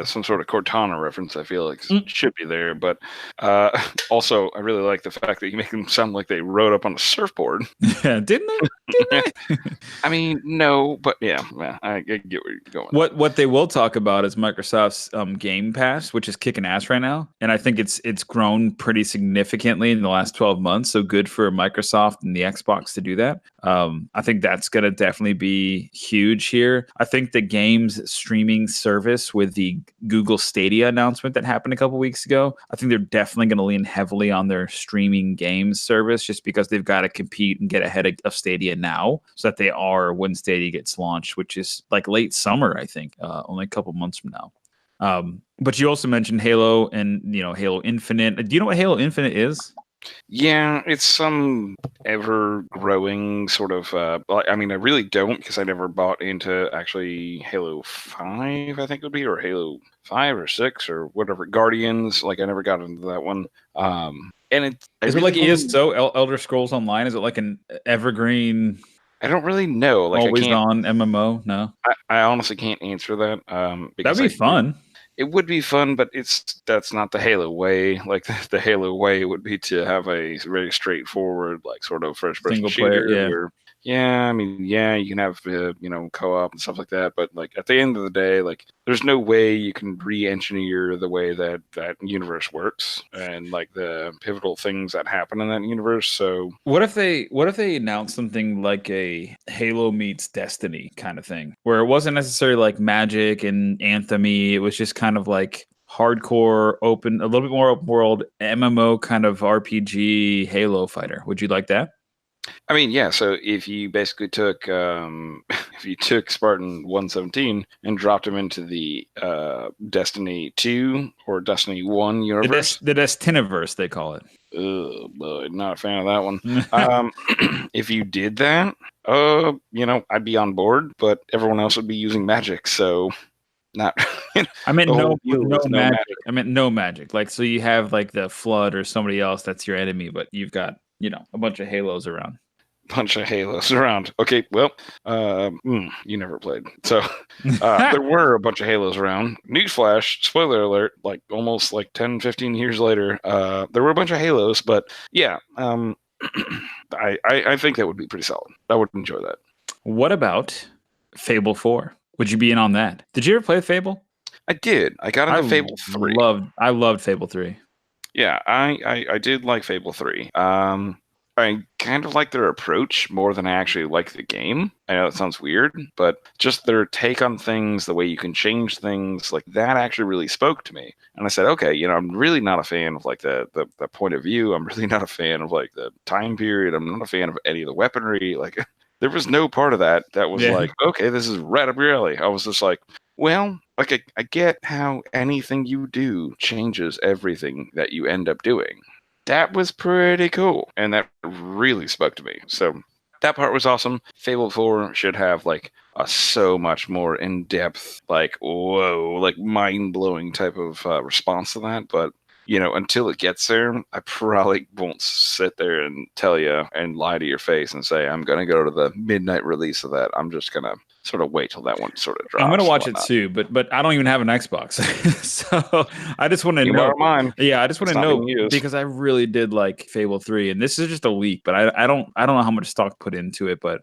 some sort of Cortana reference, I feel like should be there. But also, I really like the fact that you make them sound like they rode up on a surfboard. Yeah, didn't they? I mean, no, but yeah, I get where you're going. What they will talk about is Microsoft's Game Pass, which is kicking ass right now, and I think it's grown pretty significantly in the last 12 months. So good for Microsoft and the Xbox to do that. I think that's going to definitely be huge here. I think the game's streaming service with the Google Stadia announcement that happened a couple weeks ago, I think they're definitely going to lean heavily on their streaming games service just because they've got to compete and get ahead of Stadia now so that they are when Stadia gets launched, which is like late summer, I think, only a couple months from now. But you also mentioned Halo and, Halo Infinite. Do you know what Halo Infinite is? Yeah, it's some ever-growing sort of. I mean, I really don't because I never bought into actually Halo 5, I think it would be, or Halo 5 or 6 or whatever. Guardians, I never got into that one. And is it like ESO, Elder Scrolls Online? Is it like an evergreen? I don't really know. Always on MMO? No, I honestly can't answer that. That'd be fun. It would be fun, but that's not the Halo way. Like the Halo way would be to have a very straightforward, sort of first-person shooter. Player, yeah. You can have co-op and stuff like that. But at the end of the day, there's no way you can re-engineer the way that universe works and the pivotal things that happen in that universe. So what if they announced something like a Halo meets Destiny kind of thing, where it wasn't necessarily like Magic and Anthem-y, it was just kind of like hardcore open, a little bit more open world MMO kind of RPG Halo fighter? Would you like that? I mean, yeah. So if you basically took Spartan 117 and dropped him into the Destiny 2 or Destiny 1 universe, the Destiniverse they call it. Oh boy, not a fan of that one. If you did that, I'd be on board, but everyone else would be using magic, so not. I meant no magic. I meant no magic. So you have the Flood or somebody else that's your enemy, but you've got a bunch of Halos around. Okay, well, you never played. So there were a bunch of Halos around. Newsflash, spoiler alert, almost 10, 15 years later, there were a bunch of Halos, but yeah, I think that would be pretty solid. I would enjoy that. What about Fable 4? Would you be in on that? Did you ever play Fable? I did. I got into Fable 3. I loved Fable 3. Yeah, I did like Fable 3. I kind of like their approach more than I actually like the game. I know it sounds weird, but just their take on things, the way you can change things, like that actually really spoke to me. And I said, okay, I'm really not a fan of like the point of view. I'm really not a fan of like the time period. I'm not a fan of any of the weaponry. Like there was no part of that was like, okay, this is right up your alley. I was just like, well, like I get how anything you do changes everything that you end up doing. That was pretty cool, and that really spoke to me. So that part was awesome. Fable 4 should have like a so much more in-depth, like whoa, like mind-blowing type of response to that. But until it gets there, I probably won't sit there and tell you and lie to your face and say I'm gonna go to the midnight release of that. I'm just gonna sort of wait till that one sort of drops. I'm gonna watch it too, but I don't even have an Xbox, so I just want to know. Mine. Yeah, I just want to know because I really did like Fable 3, and this is just a leak, but I don't know how much stock put into it, but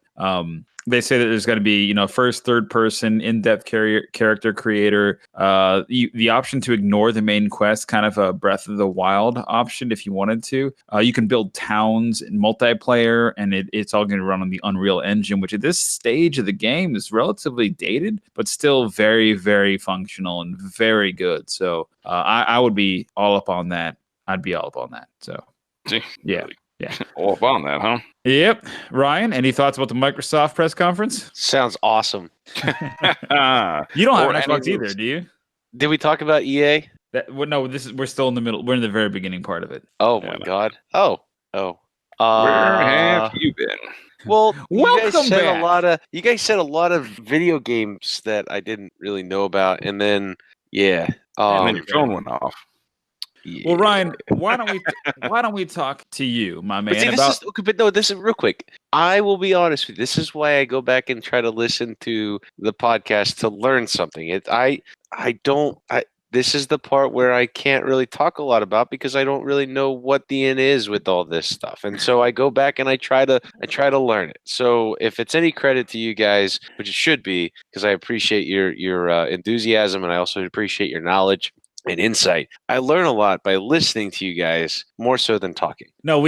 they say that there's going to be, first, third person, in-depth character creator, the option to ignore the main quest, kind of a Breath of the Wild option if you wanted to. You can build towns in multiplayer, and it's all going to run on the Unreal Engine, which at this stage of the game is relatively dated, but still very, very functional and very good. So I would be all up on that. I'd be all up on that. So, yeah. Yeah. All up on that, huh? Yep. Ryan, any thoughts about the Microsoft press conference? Sounds awesome. You don't have an Xbox either, do you? Did we talk about EA? No, we're still in the middle. We're in the very beginning part of it. Oh my God. Oh. Where have you been? Well, welcome you guys said a lot of video games that I didn't really know about, and then and then your phone went off. Yeah. Well, Ryan, why don't we talk to you, my man? This is real quick. I will be honest with you. This is why I go back and try to listen to the podcast to learn something. This is the part where I can't really talk a lot about because I don't really know what the end is with all this stuff. And so I go back and I try to learn it. So if it's any credit to you guys, which it should be, because I appreciate your enthusiasm and I also appreciate your knowledge and insight. I learn a lot by listening to you guys more so than talking. No,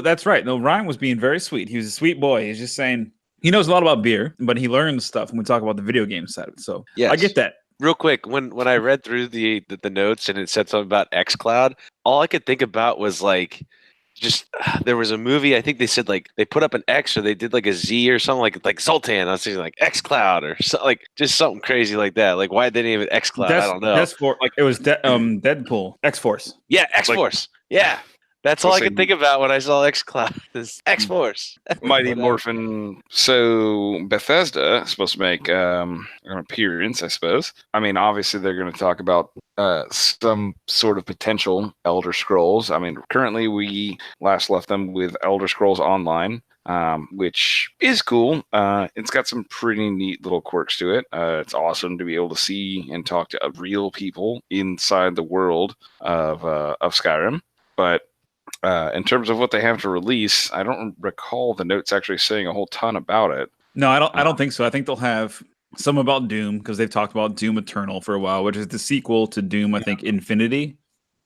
that's right. No, Ryan was being very sweet. He was a sweet boy. He's just saying he knows a lot about beer, but he learns stuff when we talk about the video game side of it. So yes. I get that. Real quick, when I read through the notes and it said something about xCloud, all I could think about was like, just there was a movie. I think they said like they put up an X or they did like a Z or something like Sultan. I was thinking like xCloud or so, like just something crazy like that. Like why did they name it xCloud? I don't know. That's for like it was Deadpool X-Force. Yeah, X-Force. Yeah. That's all I could think about when I saw xCloud. This X-Force. Mighty Morphin. So Bethesda is supposed to make an appearance, I suppose. I mean, obviously they're going to talk about some sort of potential Elder Scrolls. I mean, currently we last left them with Elder Scrolls Online, which is cool. It's got some pretty neat little quirks to it. It's awesome to be able to see and talk to real people inside the world of Skyrim. But in terms of what they have to release, I don't recall the notes actually saying a whole ton about it. No, I don't think so. I think they'll have some about Doom because they've talked about Doom Eternal for a while, which is the sequel to Doom, I think, Infinity.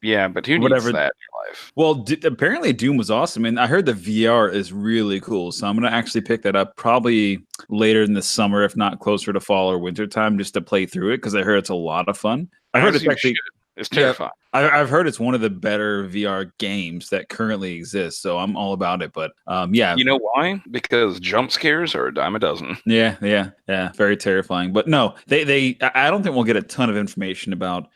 Yeah, but who needs that in your life? Well, apparently Doom was awesome, and I heard the VR is really cool, so I'm going to actually pick that up probably later in the summer, if not closer to fall or winter time, just to play through it because I heard it's a lot of fun. I heard it's actually... It's terrifying. Yeah, I've heard it's one of the better VR games that currently exist, so I'm all about it. But yeah, you know why? Because jump scares are a dime a dozen. Yeah, very terrifying. But no, they I don't think we'll get a ton of information about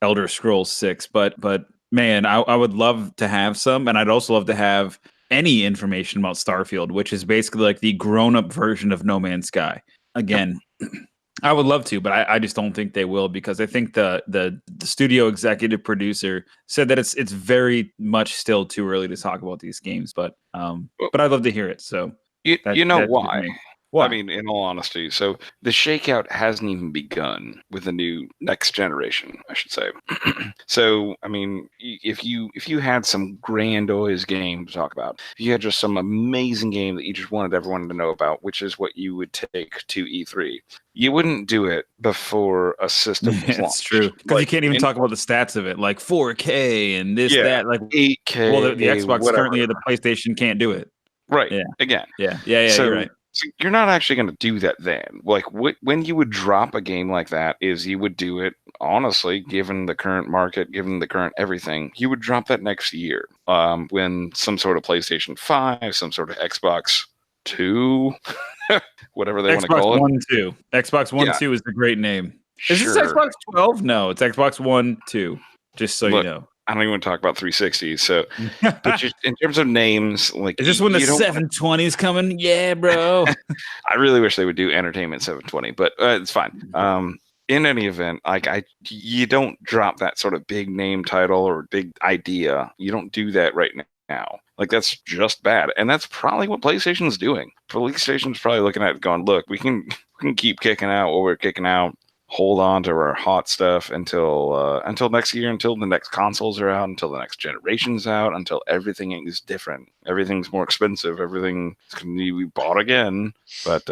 Elder Scrolls 6. But man, I would love to have some, and I'd also love to have any information about Starfield, which is basically like the grown-up version of No Man's Sky. Again. I would love to, but I just don't think they will because I think the studio executive producer said that it's very much still too early to talk about these games, but I'd love to hear it. So you know why? Why? I mean, in all honesty, so the shakeout hasn't even begun with the new next generation, I should say. So, I mean, if you had some grandiose game to talk about, if you had just some amazing game that you just wanted everyone to know about, which is what you would take to E3, you wouldn't do it before a system was launched. It's true, because you can't even talk about the stats of it, like 4K and this, that, like 8K. Well, the Xbox whatever. currently, the PlayStation can't do it. Right. Yeah. Again. Yeah. So, You're right. so you're not actually going to do that then. Like when you would drop a game like that is you would do it, honestly, given the current market, given the current everything, you would drop that next year when some sort of PlayStation 5, some sort of Xbox 2, whatever they want to call Xbox it. One 2. Xbox One Yeah. 2 is the great name. Is Sure. this Xbox 12? No, it's Xbox One 2. Just so you Look, know. I don't even want to talk about 360s. So, but just in terms of names, like Is this when the you don't- 720 is coming? Yeah, bro. I really wish they would do Entertainment 720, but it's fine. In any event, you don't drop that sort of big name title or big idea. You don't do that right now. Like, that's just bad, and that's probably what PlayStation's doing. PlayStation's probably looking at it going, look, we can keep kicking out what we're kicking out. Hold on to our hot stuff until next year, until the next consoles are out, until the next generation's out, until everything is different. Everything's more expensive. Everything can be bought again. But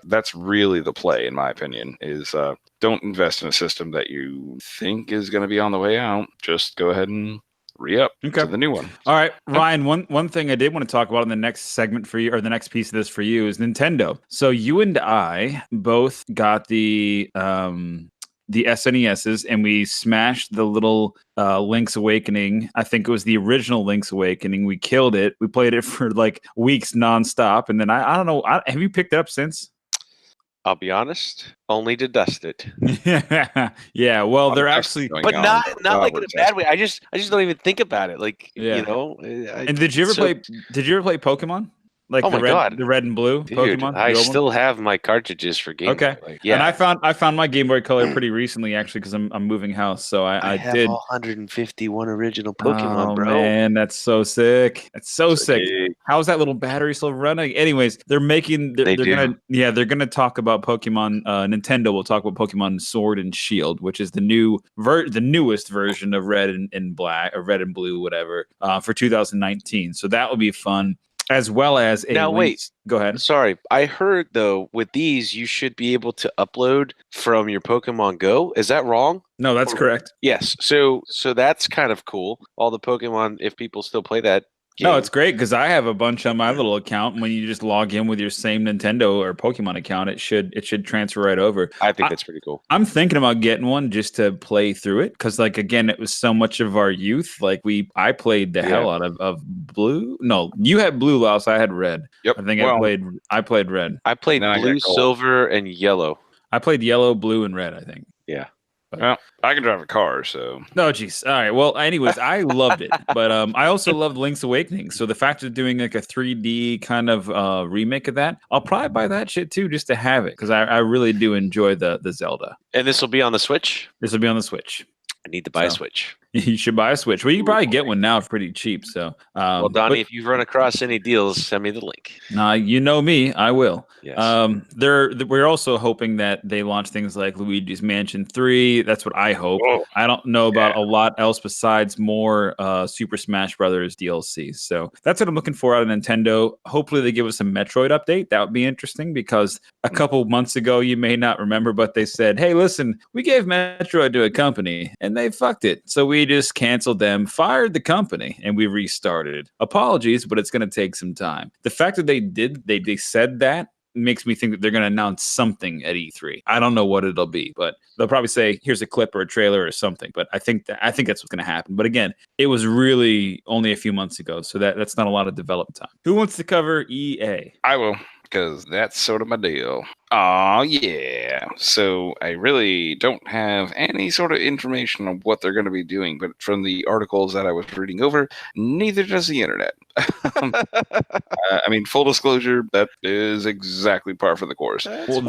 that's really the play, in my opinion, is don't invest in a system that you think is going to be on the way out. Just go ahead and re-up to the new one. All right, Ryan, one thing I did want to talk about in the next segment for you, or the next piece of this for you, is Nintendo. So you and I both got the SNESs, and we smashed the little Link's Awakening. I think it was the original Link's Awakening. We killed it. We played it for like weeks nonstop, and then I don't know. Have you picked it up since? I'll be honest, only to dust it. Yeah, well, they're actually, but not like in a bad way. I just don't even think about it. Like, you know. And did you ever play Pokemon? Like oh my God. The red and blue Dude, Pokemon? I still have my cartridges for Game Boy. Like, yeah. And I found my Game Boy Color pretty recently, actually, because I'm moving house. So I have did all 151 original Pokemon, bro. Man, that's so sick. That's so sick. Geek. How's that little battery still running? Anyways, they're gonna talk about Pokemon. Nintendo will talk about Pokemon Sword and Shield, which is the newest version of Red and Black, or Red and Blue, whatever, for 2019. So that will be fun. As well as wait. Go ahead. Sorry, I heard though with these you should be able to upload from your Pokemon Go. Is that wrong? No, that's correct. Yes. So that's kind of cool. All the Pokemon, if people still play that game. No, it's great because I have a bunch on my little account. And when you just log in with your same Nintendo or Pokemon account, it should transfer right over. I think that's pretty cool. I'm thinking about getting one just to play through it because, like, again, it was so much of our youth. Like, I played the hell out of Blue. No, you had Blue, Louse. I had Red. Yep. I think I played Red. I played Blue, Silver, and Yellow. I played Yellow, Blue, and Red, I think. Yeah. Well, I can drive a car, so. No, geez. All right. Well, anyways, I loved it, but I also loved Link's Awakening. So the fact of doing like a 3D kind of remake of that, I'll probably buy that shit too, just to have it, because I really do enjoy the Zelda. And this will be on the Switch? This will be on the Switch. I need to buy a Switch. You should buy a Switch. Well, you can probably get one now for pretty cheap. So, well, Donnie, if you've run across any deals, send me the link. You know me, I will. Yes. We're also hoping that they launch things like Luigi's Mansion 3. That's what I hope. Whoa. I don't know about a lot else besides more Super Smash Brothers DLC. So that's what I'm looking for out of Nintendo. Hopefully they give us a Metroid update. That would be interesting because a couple months ago, you may not remember, but they said, hey, listen, we gave Metroid to a company and they fucked it. So we just canceled them, fired the company, and we restarted. Apologies, but it's going to take some time. The fact that they said that makes me think that they're going to announce something at E3. I don't know what it'll be, but they'll probably say, here's a clip or a trailer or something. But I think that's what's going to happen. But again, it was really only a few months ago, so that's not a lot of development time. Who wants to cover EA? I will, because that's sort of my deal. Oh yeah. So I really don't have any sort of information on what they're going to be doing, but from the articles that I was reading over, neither does the internet. I mean, full disclosure, that is exactly par for the course. Well,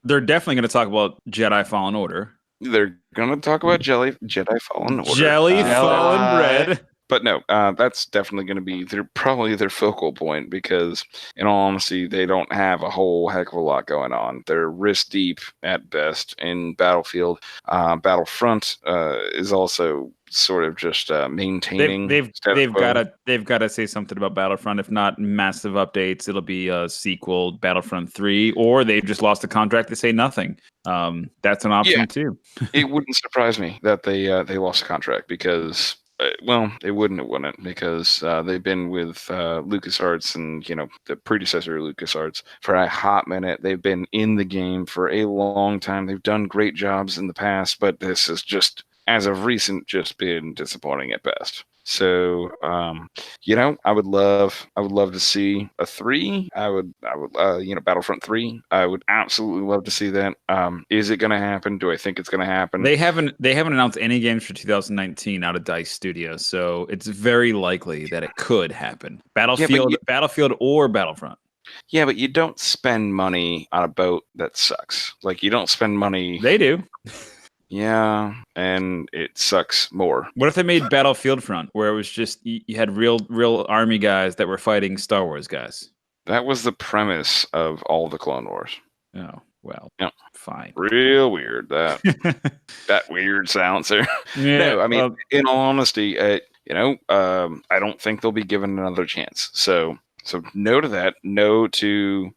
they're definitely going to talk about Jedi Fallen Order. They're going to talk about Jedi Fallen Order. Fallen Bread. But no, that's definitely going to be probably their focal point because, in all honesty, they don't have a whole heck of a lot going on. They're wrist deep at best in Battlefield. Battlefront is also sort of just maintaining. They've got to say something about Battlefront. If not massive updates, it'll be a sequel, Battlefront 3, or they've just lost a contract to say nothing. That's an option too. It wouldn't surprise me that they lost a contract because. Well, it wouldn't because they've been with LucasArts and the predecessor of LucasArts for a hot minute. They've been in the game for a long time. They've done great jobs in the past, but this has just, as of recent, just been disappointing at best. So, I would love to see a 3. I would, Battlefront 3. I would absolutely love to see that. Is it going to happen? Do I think it's going to happen? They haven't announced any games for 2019 out of DICE Studios, so it's very likely that it could happen. Battlefield or Battlefront. Yeah, but you don't spend money on a boat that sucks. Like, you don't spend money. They do. Yeah, and it sucks more. What if they made Battlefield Front, where it was just you had real army guys that were fighting Star Wars guys? That was the premise of all the Clone Wars. Oh, well, fine. Real weird, that weird silence there. Yeah, no, I mean, in all honesty, I don't think they'll be given another chance. So no to that. No to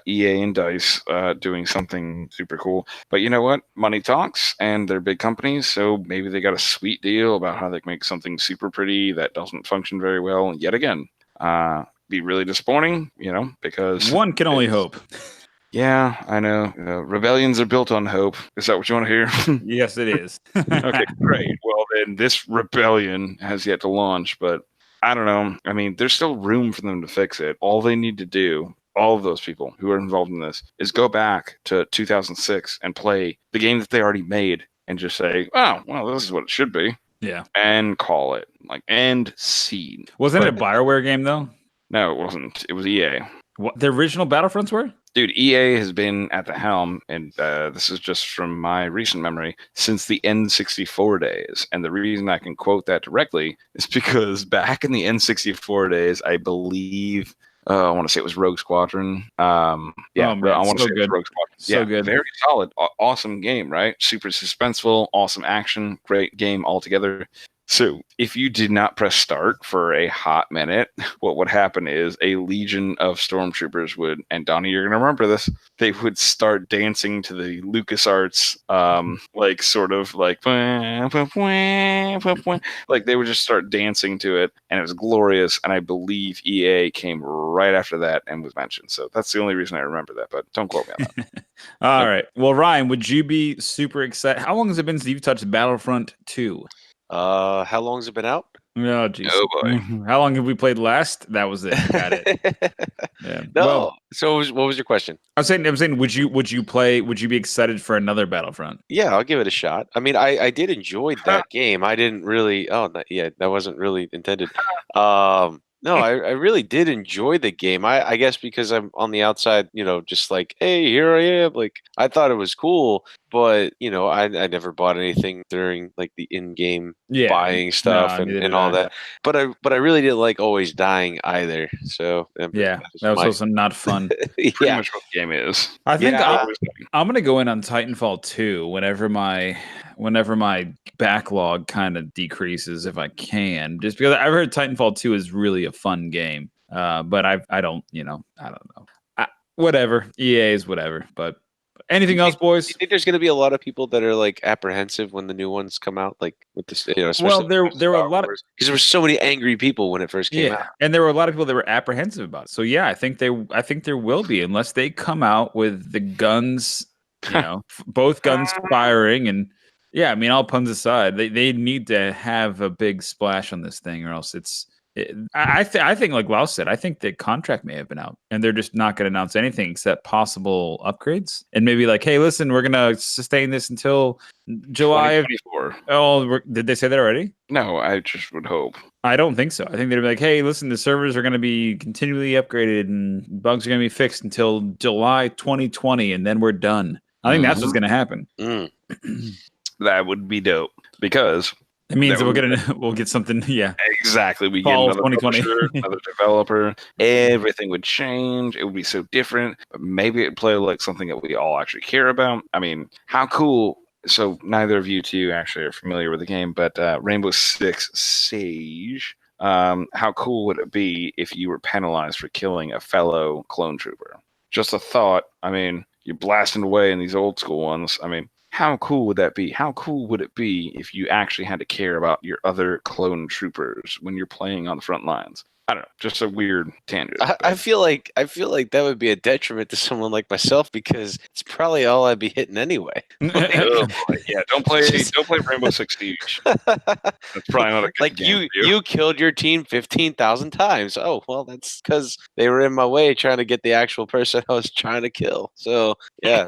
EA and DICE doing something super cool. But you know what? Money talks, and they're big companies, so maybe they got a sweet deal about how they can make something super pretty that doesn't function very well. Yet again, be really disappointing, because one can only hope. Yeah, I know. Rebellions are built on hope. Is that what you want to hear? Yes, it is. Okay, great. Well, then this rebellion has yet to launch, but I don't know. I mean, there's still room for them to fix it. All they need to do, all of those people who are involved in this, is go back to 2006 and play the game that they already made and just say, oh, well, this is what it should be. Yeah. And call it. End scene. Wasn't it a BioWare game, though? No, it wasn't. It was EA. What, the original Battlefronts were? Dude, EA has been at the helm, and this is just from my recent memory, since the N64 days. And the reason I can quote that directly is because back in the N64 days, I believe, I want to say it was Rogue Squadron. I want to say it was Rogue Squadron. So good. Very solid. Awesome game, right? Super suspenseful, awesome action, great game altogether. So if you did not press start for a hot minute, what would happen is a legion of stormtroopers would, and Donnie, you're going to remember this, they would start dancing to the LucasArts, like they would just start dancing to it, and it was glorious. And I believe EA came right after that and was mentioned. So that's the only reason I remember that, but don't quote me on that. All right. Well, Ryan, would you be super excited? How long has it been since you've touched Battlefront 2? How long has it been out? Oh, geez. Oh boy. How long have we played last? That was it. Got it. Yeah. No. Well, So what was your question? I'm saying, would you be excited for another Battlefront? Yeah, I'll give it a shot. I mean, I did enjoy that game. I didn't really. That wasn't really intended. No, I really did enjoy the game. I guess because I'm on the outside, just like, hey, here I am. Like, I thought it was cool, but I never bought anything during like the in-game buying stuff and all that. But I really didn't like always dying either. So yeah, that was also not fun. Pretty much what the game is. I think I'm gonna go in on Titanfall 2 whenever my backlog kind of decreases, if I can, just because I've heard Titanfall 2 is really a fun game. But I don't know. Whatever. EA is whatever. But anything else, boys? You think there's going to be a lot of people that are like apprehensive when the new ones come out, like with this? Well, there were a lot of, because there were so many angry people when it first came out, and there were a lot of people that were apprehensive about it. So yeah, I think there will be, unless they come out with the guns, both guns firing. And yeah, I mean, all puns aside, they need to have a big splash on this thing, or else I think, like Klaus said, I think the contract may have been out, and they're just not going to announce anything except possible upgrades, and maybe like, hey, listen, we're going to sustain this until July of 2024. Oh, did they say that already? No, I just would hope. I don't think so. I think they'd be like, hey, listen, the servers are going to be continually upgraded and bugs are going to be fixed until July 2020, and then we're done. I think that's what's going to happen. That would be dope, because It means That that we'll get something. Yeah. Exactly. We get Fall another 2020. publisher, another developer. Everything would change. It would be so different. But maybe it'd play like something that we all actually care about. I mean, how cool. So neither of you two actually are familiar with the game, but Rainbow Six Siege. How cool would it be if you were penalized for killing a fellow clone trooper? Just a thought. I mean, you're blasting away in these old school ones. I mean, how cool would that be? How cool would it be if you actually had to care about your other clone troopers when you're playing on the front lines? I don't know, just a weird tangent. I feel like that would be a detriment to someone like myself because it's probably all I'd be hitting anyway. Oh boy, yeah, don't play Rainbow Six Siege. That's probably not a good Like game for you killed your team 15,000 times. Oh well, that's because they were in my way trying to get the actual person I was trying to kill. So yeah,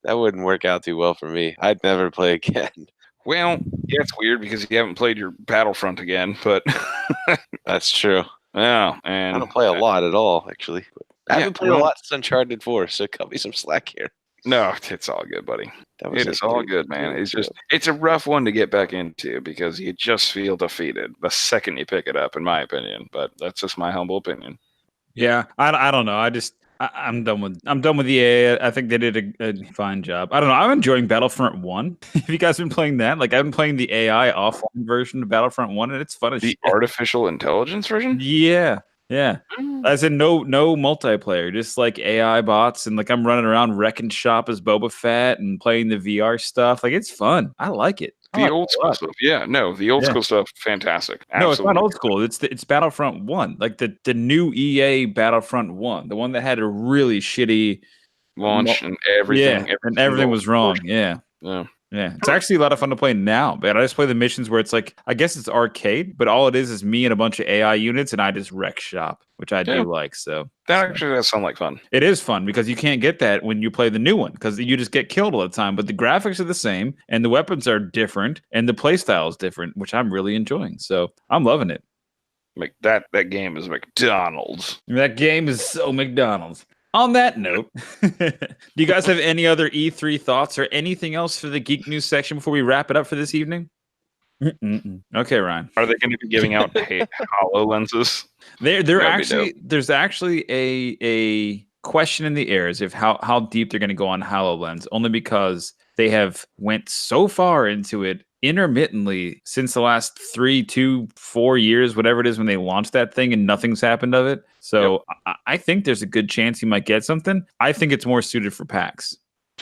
that wouldn't work out too well for me. I'd never play again. Well, yeah, it's weird because you haven't played your Battlefront again, but That's true. yeah, I and don't play a lot at all, actually. I Yeah, haven't played a well- lot since Uncharted 4, so cut me some slack here. no, it's all good, buddy. That It is all good, man. It's a rough one to get back into because you just feel defeated the second you pick it up, in my opinion. But that's just my humble opinion. Yeah, I don't know. I'm done with EA. I think they did a fine job. I don't know. I'm enjoying Battlefront 1. Have you guys been playing that? Like I've been playing the AI offline version of Battlefront 1 and it's fun as The shit. artificial intelligence version? Yeah. Yeah. As in no multiplayer, just like AI bots and like I'm running around wrecking shop as Boba Fett and playing the VR stuff. Like it's fun. I like it. I The like old it a school lot. stuff. Yeah, no, the old Yeah. school stuff, fantastic. No, it's not Absolutely. old school. It's Battlefront 1. Like the new EA Battlefront 1, the one that had a really shitty Launch and everything. Yeah, and everything was wrong. portion. Yeah. Yeah. Yeah. It's actually a lot of fun to play now, but I just play the missions where it's like I guess it's arcade, but all it is me and a bunch of AI units and I just wreck shop, which I Yeah. do like. So That actually does sound like fun. it is fun because you can't get that when you play the new one because you just get killed all the time. But the graphics are the same and the weapons are different and the play style is different, which I'm really enjoying. So I'm loving it. Like that game is McDonald's. That game is so McDonald's. On that note, do you guys have any other E3 thoughts or anything else for the Geek News section before we wrap it up for this evening? Okay, Ryan. Are they going to be giving out HoloLenses? They're That'd be actually there's actually a question in the air as if how deep they're going to go on HoloLens, only because they have went so far into it intermittently since the last 4 years, whatever it is, when they launched that thing and nothing's happened of it. So I think there's a good chance you might get something. I think it's more suited for PAX,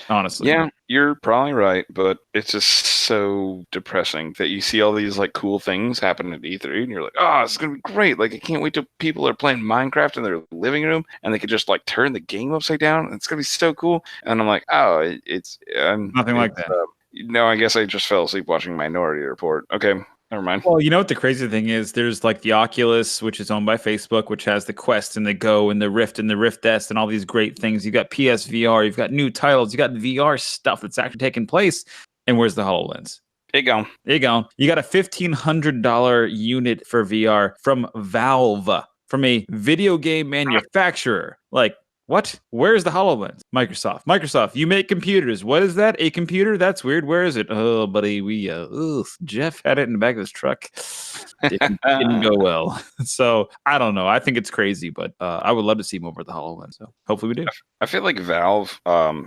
honestly. Yeah, you're probably right, but it's just so depressing that you see all these like cool things happen at E3 and you're like, oh, it's going to be great. Like, I can't wait till people are playing Minecraft in their living room and they could just like turn the game upside down. It's going to be so cool. And I'm like, oh, it's Nothing like that. No, I guess I just fell asleep watching Minority Report. Okay, never mind. Well, you know what the crazy thing is? There's like the Oculus, which is owned by Facebook, which has the Quest and the Go and the Rift S and all these great things. You got PSVR, you've got new titles, you got VR stuff that's actually taking place. And where's the HoloLens? It gone. There you go. You got a $1,500 unit for VR from Valve, from a video game manufacturer. Like, what? Where's the HoloLens? Microsoft, you make computers. What is that? A computer? That's weird. Where is it? Oh, buddy, Jeff had it in the back of his truck. Didn't go well. So I don't know. I think it's crazy, but I would love to see more with the HoloLens. So hopefully we do. I feel like Valve,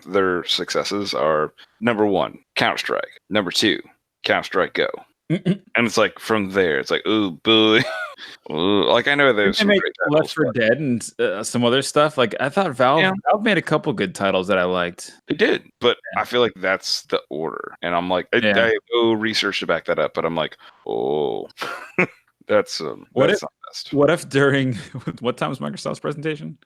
their successes are number 1, Counter-Strike. Number 2, Counter-Strike Go. And it's like from there, it's like, oh boy. Ooh, like I know there's They some make great Left titles, 4 Dead and some other stuff. Like I thought Valve made a couple good titles that I liked. They did, but I feel like that's the order, and I'm like, I have no research to back that up, but I'm like, oh, that's not best. What if during what time was Microsoft's presentation?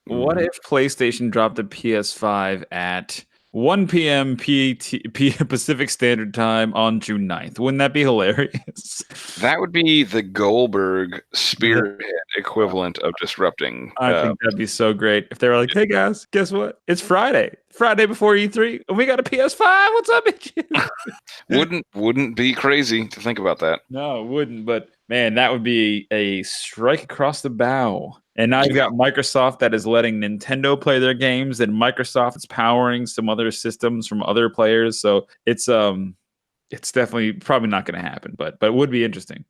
What if PlayStation dropped a PS5 at 1 p.m. Pacific Standard Time on June 9th? Wouldn't that be hilarious? That would be the Goldberg spearhead equivalent of disrupting. I think that'd be so great if they were like, "Hey guys, guess what? It's Friday before E3, and we got a PS5. What's up, bitches?" Wouldn't be crazy to think about that. No, it wouldn't. But man, that would be a strike across the bow. And now you've got Microsoft that is letting Nintendo play their games, and Microsoft is powering some other systems from other players. So it's it's definitely probably not going to happen, but it would be interesting.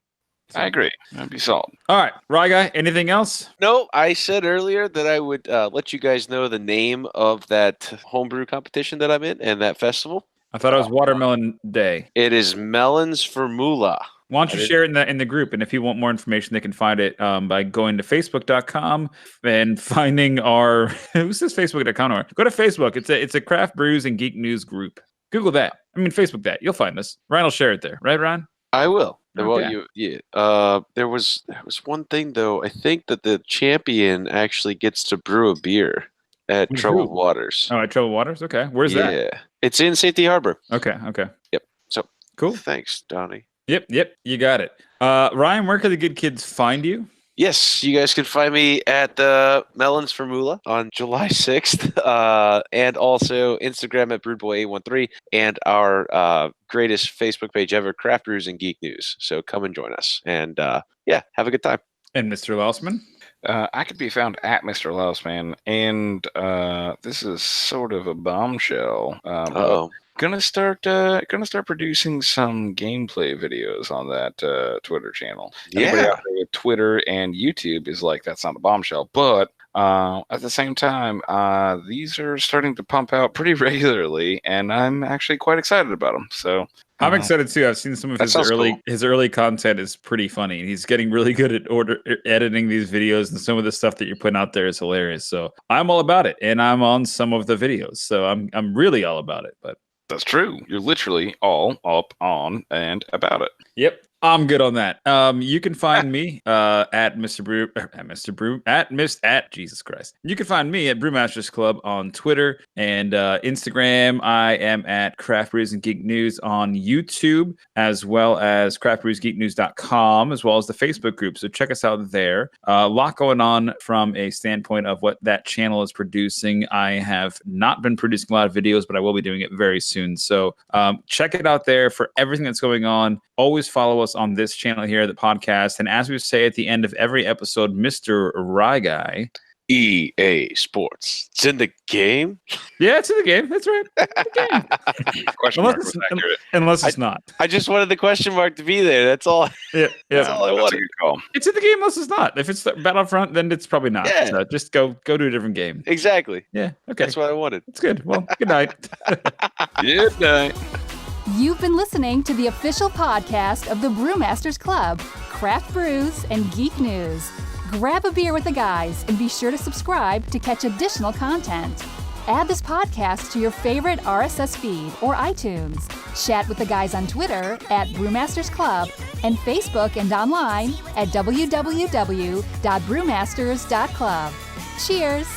I agree. That'd be solid. All right, Rye Guy, anything else? No, I said earlier that I would let you guys know the name of that homebrew competition that I'm in and that festival. I thought it was Watermelon Day. It is Melons for Moolah. Why don't you share it in the group? And if you want more information, they can find it by going to facebook.com and finding our who says facebook.com? Go to Facebook. It's a Craft Brews and Geek News group. Google that. Facebook that. You'll find us. Ryan will share it there. Right, Ryan? I will. Okay. Well, there was one thing though. I think that the champion actually gets to brew a beer at Who's Troubled who? Waters. Oh, at Troubled Waters? Okay. Where's that? Yeah, it's in Safety Harbor. Okay. Yep. So Cool. Thanks, Donnie. Yep. You got it. Ryan, where can the good kids find you? Yes, you guys can find me at Melons for Moolah on July 6th, and also Instagram at BrewedBoy813, and our greatest Facebook page ever, Craft Brews and Geek News. So come and join us, and yeah, have a good time. And Mr. Lausman? I could be found at Mr. Lousman, and this is sort of a bombshell. Gonna start producing some gameplay videos on that Twitter channel. Anybody out there with Twitter and YouTube is like, that's not a bombshell, but at the same time, these are starting to pump out pretty regularly, and I'm actually quite excited about them. So I'm excited too. I've seen some of his early content is pretty funny. He's getting really good at editing these videos, and some of the stuff that you're putting out there is hilarious. So I'm all about it, and I'm on some of the videos, so I'm really all about it. But that's true. You're literally all up on and about it. Yep. I'm good on that. You can find me at Jesus Christ. You can find me at Brewmasters Club on Twitter and Instagram. I am at Craft Brews and Geek News on YouTube, as well as craftbrewsgeeknews.com, as well as the Facebook group. So check us out there. A lot going on from a standpoint of what that channel is producing. I have not been producing a lot of videos, but I will be doing it very soon. So check it out there for everything that's going on. Always follow us on this channel here, the podcast. And as we say at the end of every episode, Mr. Rye Guy. EA Sports. It's in the game? Yeah, it's in the game. That's right. Question mark was accurate. Unless it's not. I just wanted the question mark to be there. That's all. Yeah. That's all I wanted. A good call. It's in the game unless it's not. If it's Battlefront, then it's probably not. Yeah. So just go to a different game. Exactly. Yeah. Okay. That's what I wanted. It's good. Well, good night. Good night. You've been listening to the official podcast of the Brewmasters Club, Craft Brews and Geek News. Grab a beer with the guys and be sure to subscribe to catch additional content. Add this podcast to your favorite RSS feed or iTunes. Chat with the guys on Twitter at Brewmasters Club and Facebook and online at www.brewmasters.club. Cheers!